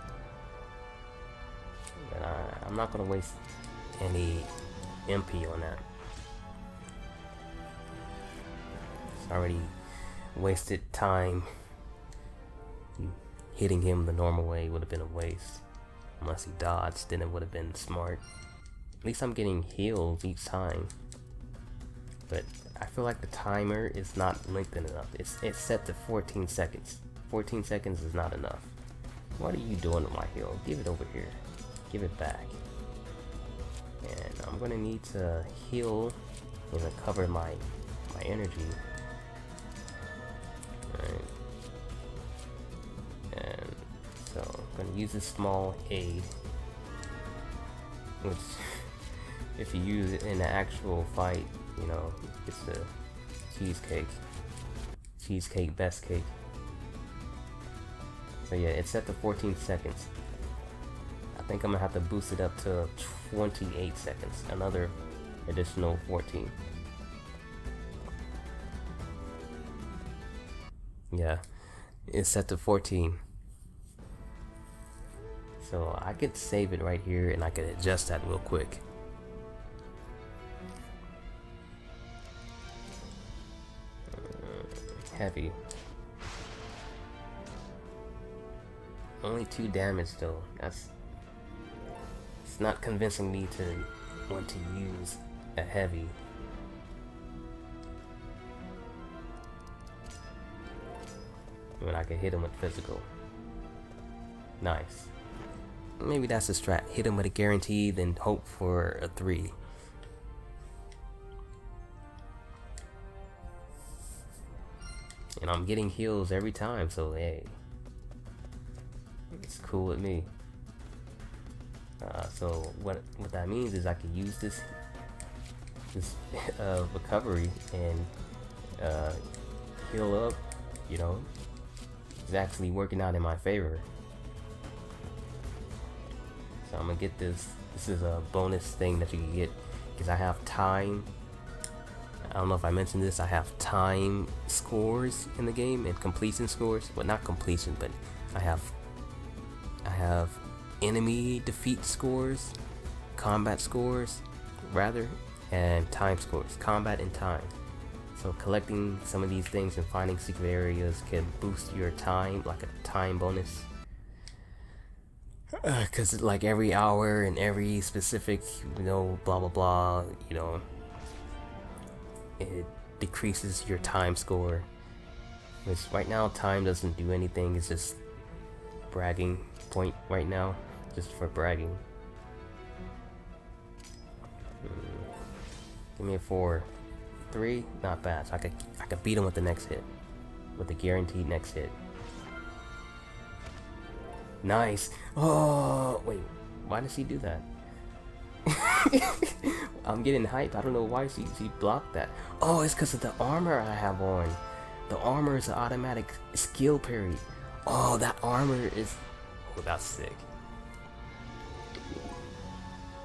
But I'm not gonna waste any MP on that. It's already wasted time. Hitting him the normal way would have been a waste. Unless he dodged, then it would have been smart. At least I'm getting healed each time. But I feel like the timer is not lengthened enough. It's set to 14 seconds. 14 seconds is not enough. What are you doing with my heal? Give it over here. Give it back. And I'm gonna need to heal and recover my energy. Alright. And so I'm gonna use this small aid, which if you use it in an actual fight, you know, it's a cheesecake best cake. So yeah, it's set to 14 seconds. I think I'm gonna have to boost it up to 28 seconds, another additional 14. Yeah, it's set to 14. So I could save it right here and I could adjust that real quick. Heavy. Only 2 damage though. It's not convincing me to want to use a heavy. When I can hit him with physical. Nice. maybe that's the strat. Hit him with a guarantee, then hope for a 3. And I'm getting heals every time, so hey, it's cool with me. So what that means is I can use this recovery and heal up. You know, it's actually working out in my favor. So I'm gonna get this. This is a bonus thing that you can get because I have time. I don't know if I mentioned this. I have time scores in the game and completion scores. Well, not completion, but I have enemy defeat scores, combat scores, rather, and time scores, combat and time. So collecting some of these things and finding secret areas can boost your time, like a time bonus. Cause like every hour and every specific, you know, blah blah blah, you know, it decreases your time score. Which right now time doesn't do anything. It's just bragging point right now, just for bragging. Give me a 4. 3, not bad. So I could beat him with the next hit, with the guaranteed next hit. Nice. Oh wait, why does he do that? I'm getting hyped. I don't know why she blocked that. Oh, it's because of the armor I have on. The armor is an automatic skill parry. Oh, that armor is. Oh, that's sick.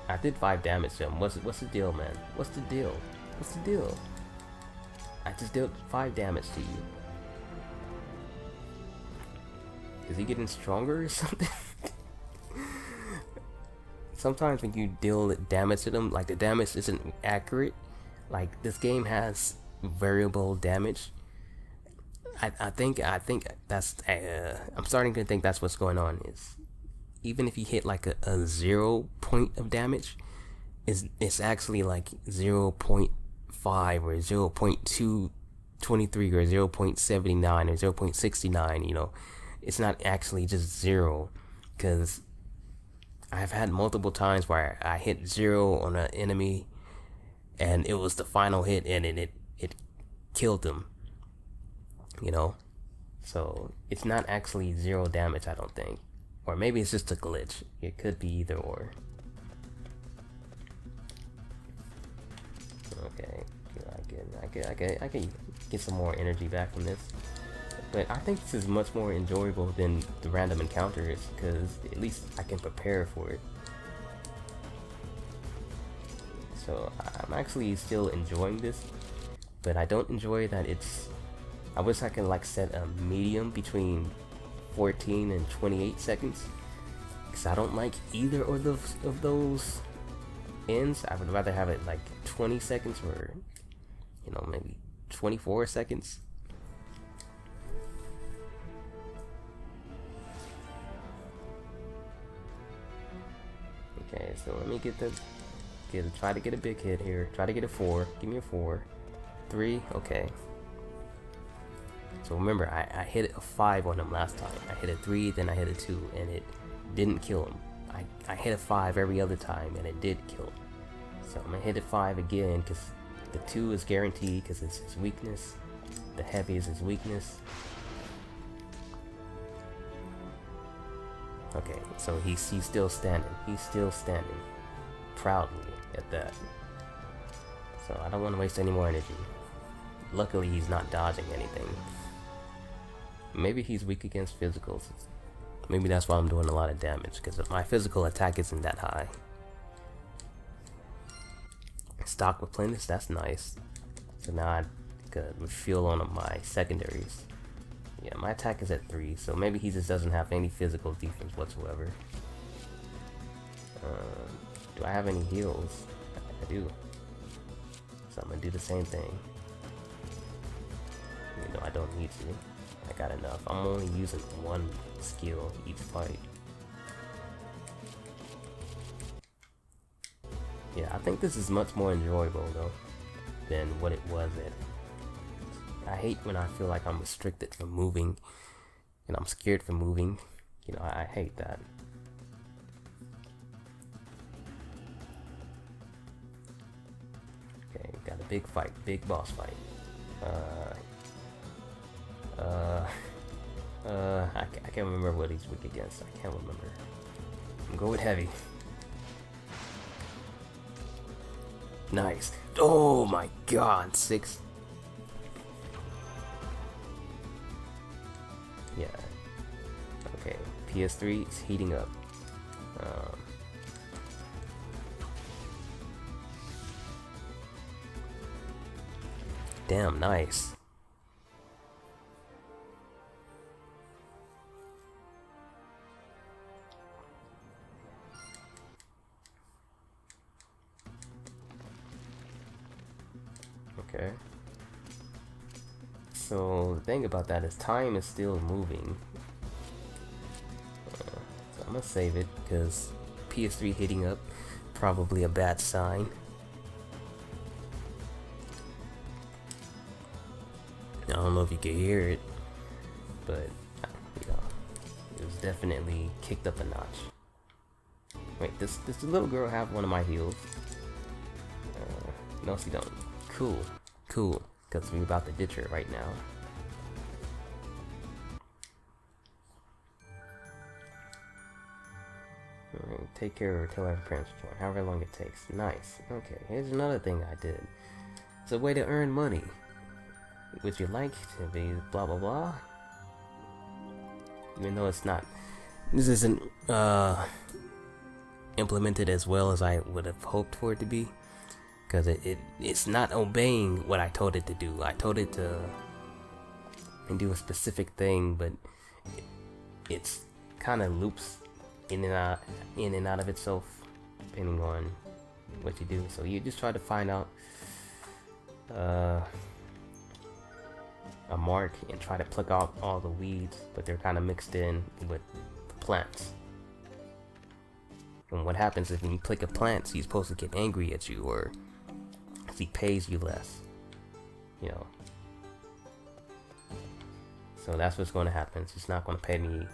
I did 5 damage to him. What's the deal, man? What's the deal? What's the deal? I just dealt 5 damage to you. Is he getting stronger or something? Sometimes when you deal damage to them, like the damage isn't accurate. Like this game has variable damage. I think that's I'm starting to think that's what's going on. Is even if you hit like a 0 point of damage, it's actually like 0.5 or 0.223 or 0.79 or 0.69. You know, it's not actually just 0, because I've had multiple times where I hit 0 on an enemy and it was the final hit and it killed them, you know. So it's not actually 0 damage, I don't think. Or maybe it's just a glitch. It could be either or. Okay, I can get some more energy back from this. But I think this is much more enjoyable than the random encounters, because at least I can prepare for it. So I'm actually still enjoying this, but I don't enjoy that it's. I wish I could like set a medium between 14 and 28 seconds, because I don't like either of those ends. I would rather have it like 20 seconds or, you know, maybe 24 seconds. Okay, so let me try to get a big hit here. Try to get a 4. Give me a 4. 3, okay. So remember, I hit a 5 on him last time. I hit a 3, then I hit a 2, and it didn't kill him. I hit a 5 every other time, and it did kill him. So I'm gonna hit a 5 again, because the 2 is guaranteed, because it's his weakness. The heavy is his weakness. Okay, so he's still standing. He's still standing. Proudly at that. So I don't want to waste any more energy. Luckily, he's not dodging anything. Maybe he's weak against physicals. Maybe that's why I'm doing a lot of damage, because my physical attack isn't that high. Stock replenished, that's nice. So now I could refuel on my secondaries. Yeah, my attack is at 3, so maybe he just doesn't have any physical defense whatsoever. Do I have any heals? I do. So I'm gonna do the same thing. You know, I don't need to. I got enough. I'm only using 1 skill each fight. Yeah, I think this is much more enjoyable though than what it was at. I hate when I feel like I'm restricted from moving and I'm scared from moving. You know, I hate that. big fight, big boss fight. I can't remember what he's weak against. I can't remember. Go with heavy. Nice. Oh my god, 6. Yeah. Okay, PS3 is heating up. Damn, nice. Okay. So the thing about that is time is still moving. So I'm gonna save it because PS3 hitting up, probably a bad sign. I don't know if you can hear it, but you know, it was definitely kicked up a notch. Wait, does the little girl have one of my heals? No, she don't. Cool, cool, because we're about to ditch her right now. Alright, take care of her till our parents join, however long it takes. Nice. Okay, here's another thing I did. It's a way to earn money. Would you like to be blah blah blah? Even though it's not, this isn't implemented as well as I would have hoped for it to be, because it's not obeying what I told it to do. I told it to do a specific thing, but it's kind of loops in and out of itself depending on what you do. So you just try to find out a mark and try to pluck out all the weeds, but they're kind of mixed in with the plants. And what happens if you click a plant, he's supposed to get angry at you, or he pays you less, you know. So that's what's going to happen. He's not going to pay me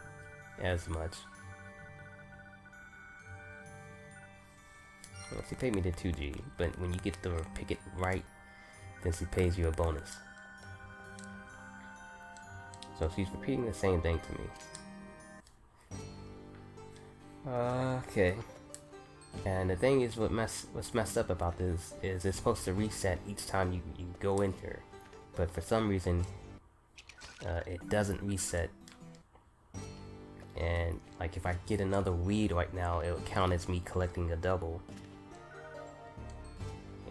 as much. Well, he paid me the 2G, but when you get to pick it right, then he pays you a bonus. So she's repeating the same thing to me. Okay. And the thing is, what's messed up about this is it's supposed to reset each time you go in here, but for some reason it doesn't reset. And like if I get another weed right now, it will count as me collecting a double,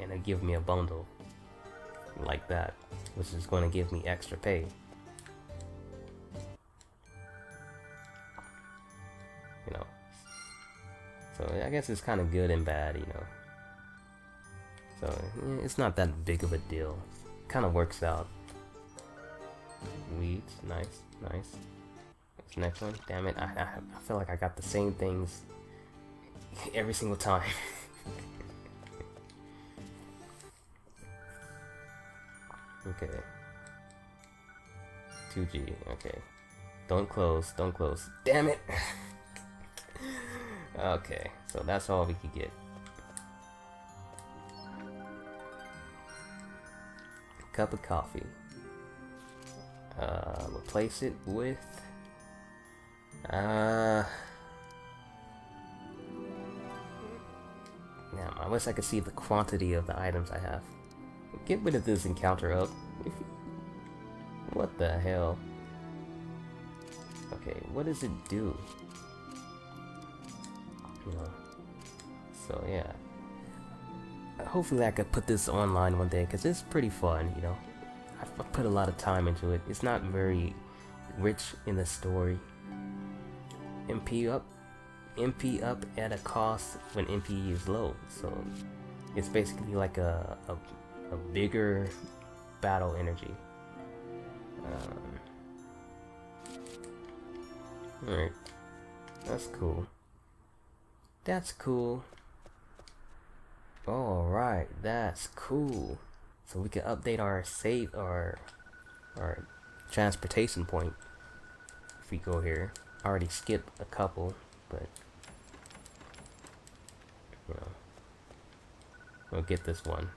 and it'll give me a bundle like that, which is going to give me extra pay. You know, so I guess it's kind of good and bad, you know. So yeah, it's not that big of a deal. Kind of works out. Weeds, nice, nice. What's the next one? Damn it! I feel like I got the same things every single time. Okay. 2G. Okay. Don't close. Don't close. Damn it! Okay, so that's all we could get. Cup of coffee. Replace it with damn, I wish I could see the quantity of the items I have. Get rid of this encounter up. What the hell? Okay, what does it do? You know. So yeah. Hopefully I could put this online one day, because it's pretty fun, you know. I've put a lot of time into it. It's not very rich in the story. MP up at a cost when MP is low. So it's basically like a bigger battle energy. Alright. That's cool. That's cool. Alright, that's cool. So we can update our save, our transportation point if we go here. I already skipped a couple, but you know, we'll get this one.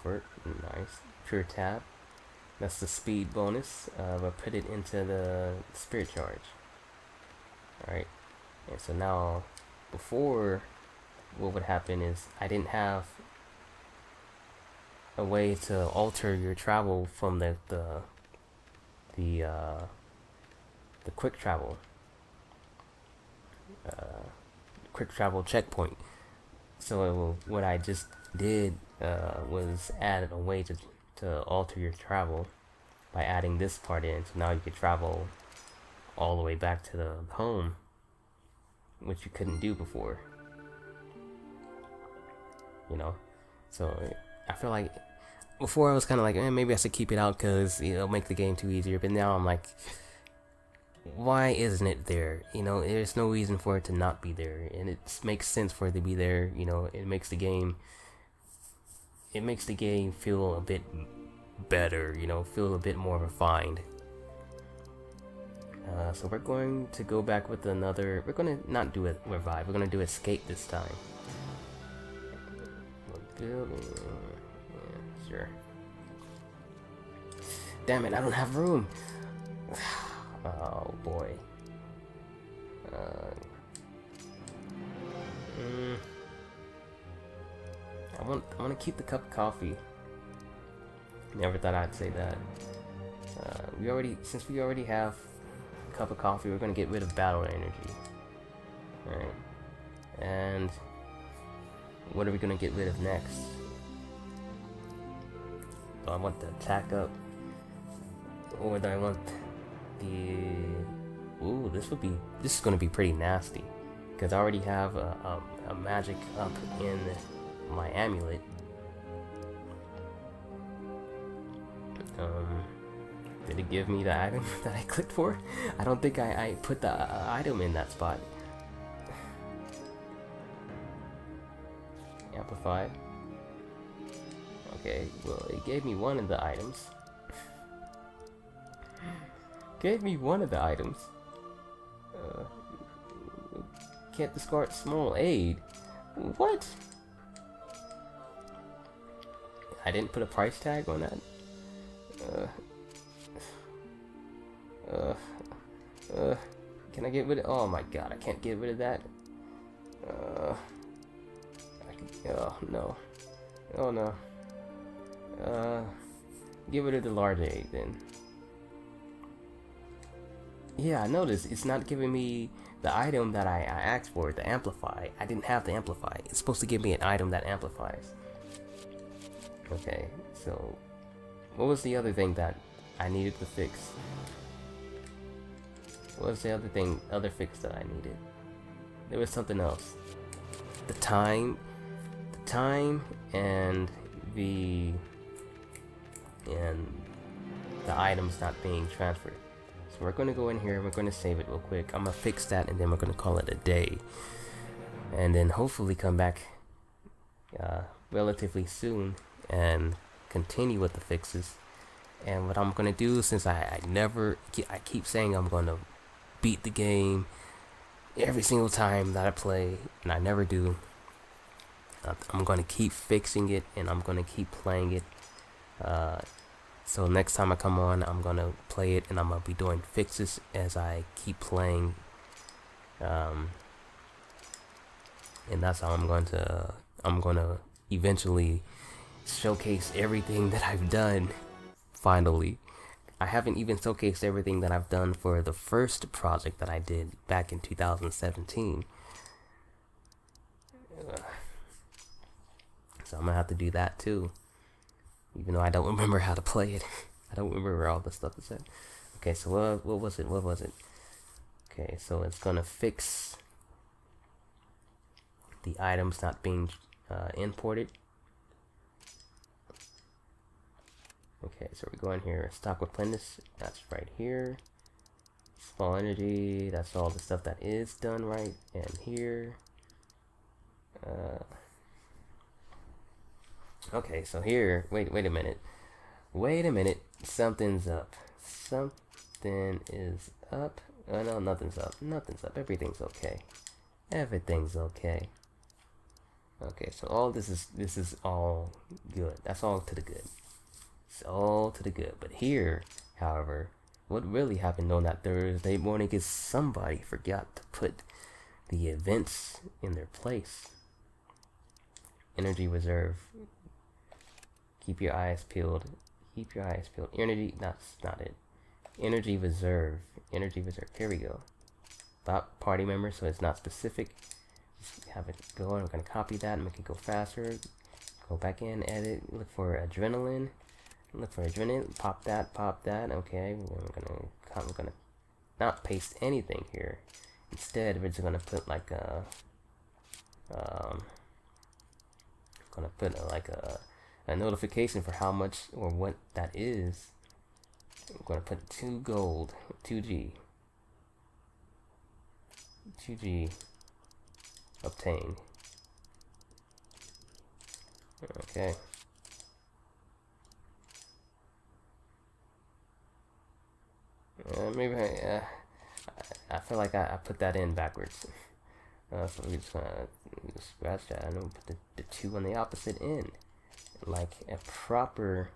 comfort. Nice. Pure tap. That's the speed bonus. But put it into the spirit charge. Alright. And so now, before, what would happen is I didn't have a way to alter your travel from the quick travel checkpoint. So what I just did was add a way to alter your travel by adding this part in. So now you could travel all the way back to the home, which you couldn't do before. You know, so I feel like before I was kind of like, maybe I should keep it out because it'll make the game too easier. But now I'm like, why isn't it there? You know, there's no reason for it to not be there, and it makes sense for it to be there. You know, it makes the game feel a bit better. You know, feel a bit more refined. So we're going to go back with another. We're going to not do it revive. We're going to do escape this time. Building. Yeah, sure. Damn it! I don't have room. Oh boy. I want to keep the cup of coffee. Never thought I'd say that. Since we already have a cup of coffee, we're gonna get rid of battle energy. Alright. And what are we gonna get rid of next? Do I want the attack up? Or do I want the... Ooh, this is gonna be pretty nasty. Because I already have a magic up in my amulet. Did it give me the item that I clicked for? I don't think I put the item in that spot. Amplify. Okay, well, it gave me one of the items. Gave me one of the items. Can't discard small aid. What? I didn't put a price tag on that. Can I get rid of? Oh my god, I can't get rid of that. Oh no. Oh no. Get rid of the large egg then. Yeah, I noticed it's not giving me the item that I asked for, the amplify. I didn't have the amplify. It's supposed to give me an item that amplifies. Okay, so what was the other thing that I needed to fix? What was the other fix that I needed? There was something else. The time and the items not being transferred. So we're going to go in here and we're going to save it real quick. I'm going to fix that and then we're going to call it a day. And then hopefully come back relatively soon and continue with the fixes. And what I'm going to do, since I keep saying I'm going to beat the game every single time that I play, and I never do, I'm going to keep fixing it and I'm going to keep playing it. So next time I come on, I'm going to play it and I'm going to be doing fixes as I keep playing. And that's how I'm going to eventually showcase everything that I've done. Finally, I haven't even showcased everything that I've done for the first project that I did back in 2017. So I'm gonna have to do that too, even though I don't remember how to play it. I don't remember all the stuff it said. Okay, so what was it? Okay, so it's gonna fix the items not being imported. Okay, so we go in here, stock replenish, that's right here. Small energy, that's all the stuff that is done right. And here, okay, so here, wait a minute, something's up. Something is up. Oh no, nothing's up. Everything's okay. Okay, so all this is all good. That's all to the good. It's all to the good. But here, however, what really happened on that Thursday morning is somebody forgot to put the events in their place. Energy reserve. Keep your eyes peeled. Keep your eyes peeled. Energy, that's not it. Energy reserve. Energy reserve. Here we go. About party members, so it's not specific. Just have it go. I'm gonna copy that and make it go faster. Go back in, edit, look for adrenaline. Look for adrenaline. Pop that, pop that. Okay, I'm gonna not paste anything here. Instead, we're just gonna put like a a notification for how much or what that is. I'm gonna put 2 gold, 2G obtained. Okay. Maybe I feel like I put that in backwards. So we're just gonna scratch that and put the 2 on the opposite end, like a proper.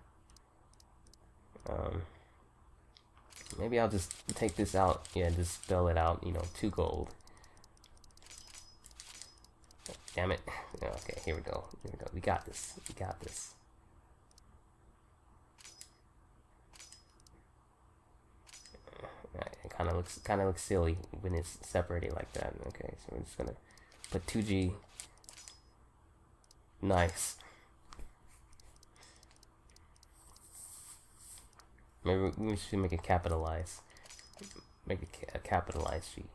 Maybe I'll just take this out. Yeah, just spell it out. 2 gold. Damn it. Okay, here we go. Here we go. We got this. We got this. It kind of looks silly when it's separated like that. Okay, so we're just gonna put 2G. Nice. Maybe we should make it capitalized. Make it a capitalized G.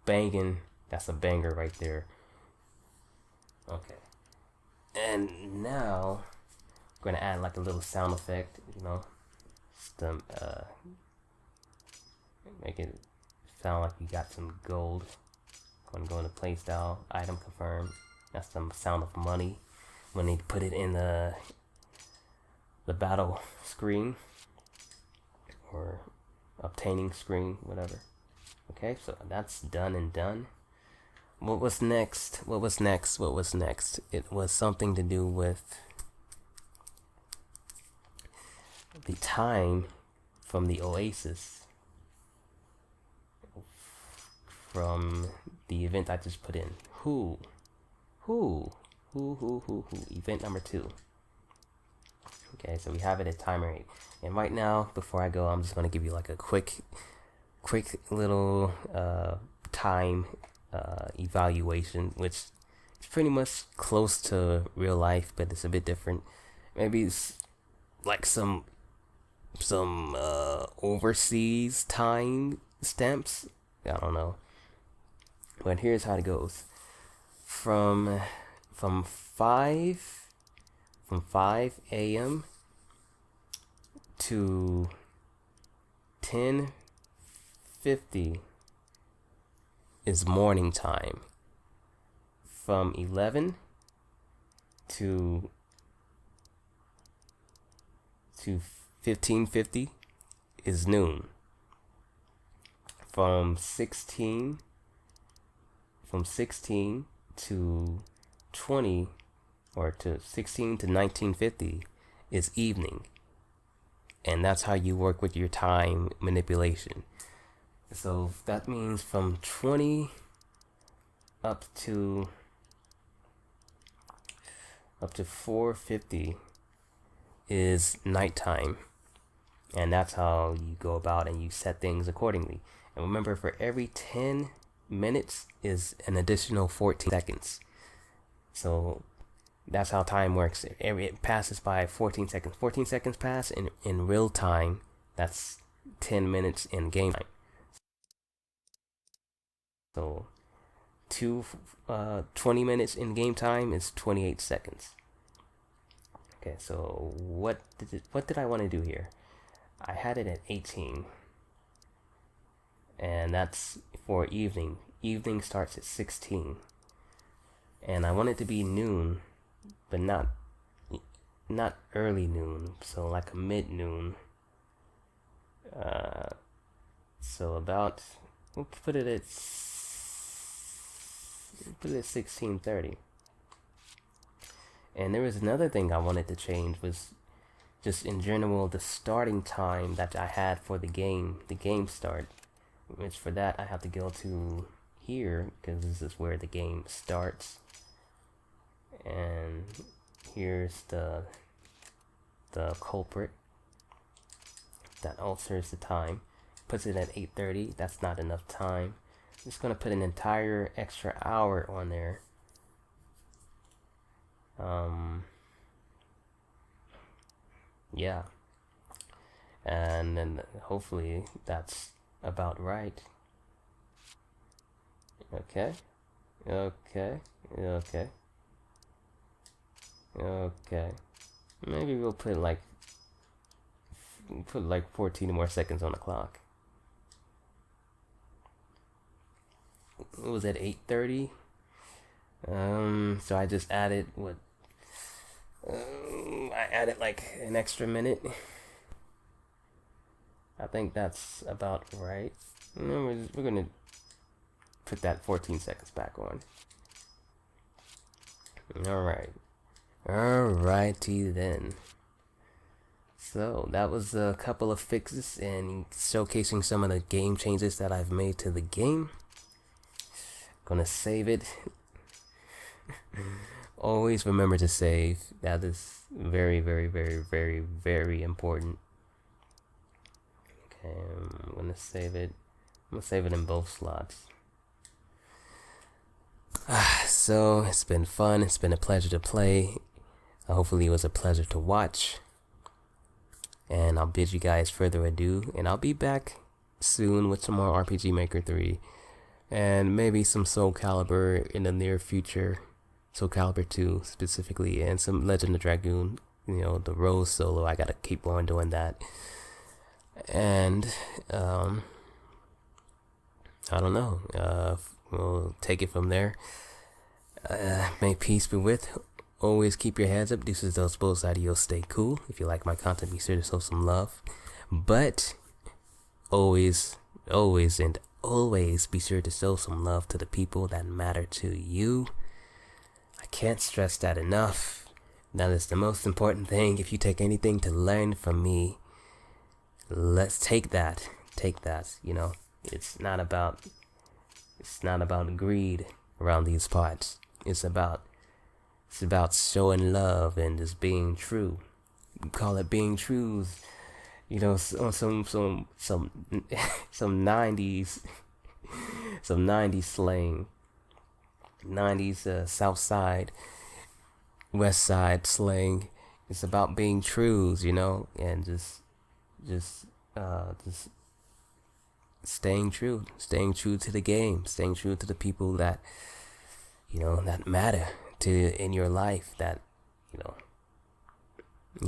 Banging. That's a banger right there. Okay. And now I'm gonna add like a little sound effect, just to make it sound like you got some gold. Gonna go into play style, item confirmed. That's the sound of money when they put it in the battle screen or obtaining screen, whatever. Okay, so that's done and done. What was next? What was next? What was next? It was something to do with the time from the oasis from the event I just put in. Who? Event number 2. Okay, so we have it at timer 8. And right now, before I go, I'm just gonna give you like a quick little time evaluation, which is pretty much close to real life, but it's a bit different. Maybe it's like some overseas time stamps. I don't know. But here's how it goes. From 5 a.m. to 10:50 is morning time. From 11 to 15:50 is noon. From 16 to 20 or to 16 to 19:50 is evening. And that's how you work with your time manipulation. So that means from 20 up to 4:50 is nighttime. And that's how you go about and you set things accordingly. And remember, for every 10 minutes is an additional 14 seconds. So that's how time works. It passes by 14 seconds. 14 seconds pass in real time. That's 10 minutes in game time. So 20 minutes in game time is 28 seconds. Okay, so what did I want to do here? I had it at 18. And that's for evening. Evening starts at 16. And I want it to be noon, but not early noon, so like a mid-noon. So about, we'll put it at put it at 16:30. And there was another thing I wanted to change, was just in general the starting time that I had for the game start. Which for that I have to go to here, because this is where the game starts. And here's the culprit that alters the time, puts it at 8:30. That's not enough time. I'm just gonna put an entire extra hour on there. Yeah, and then hopefully that's about right. Okay, maybe we'll put like 14 more seconds on the clock. It was at 8:30. So I just added what? I added like an extra minute. I think that's about right. We're gonna put that 14 seconds back on. Alrighty then. So that was a couple of fixes and showcasing some of the game changes that I've made to the game. Gonna save it. Always remember to save. That is very, very, very, very, very important. Okay, I'm gonna save it. I'm gonna save it in both slots. So it's been fun. It's been a pleasure to play. Hopefully it was a pleasure to watch. And I'll bid you guys further adieu. And I'll be back soon with some more RPG Maker 3. And maybe some Soul Calibur in the near future. Soul Calibur 2 specifically, and some Legend of Dragoon, you know, the Rose solo. I gotta keep on doing that. And I don't know, we'll take it from there. May peace be with. Always keep your heads up. Deuces, those both adios, stay cool. If you like my content, be sure to show some love. But always be sure to show some love to the people that matter to you. I can't stress that enough. That is the most important thing. If you take anything to learn from me, let's take that. You know, it's not about greed around these parts. It's about showing love and just being true. You call it being true. You know, some 90s slang. 90s South Side, West Side slang. It's about being trues, you know, and just staying true to the game, staying true to the people that, you know, that matter to in your life. That, you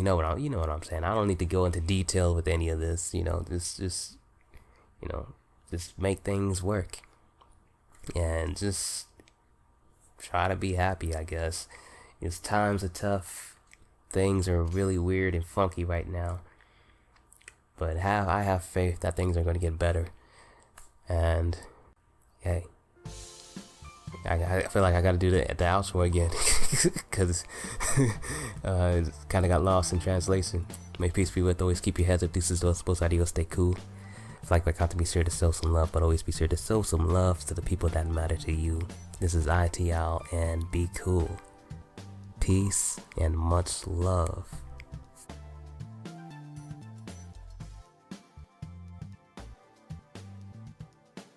know what I'm saying. I don't need to go into detail with any of this, you know. Just make things work and just try to be happy, I guess. It's times are tough. Things are really weird and funky right now. But I have faith that things are going to get better. And hey, I feel like I got to do the outro again because it kind of got lost in translation. May peace be with. Always keep your heads up. Deuces, dos, both adios, stay cool. If you like my content, be sure to show some love, but always be sure to show some love to the people that matter to you. This is ITOwl, and be cool. Peace and much love.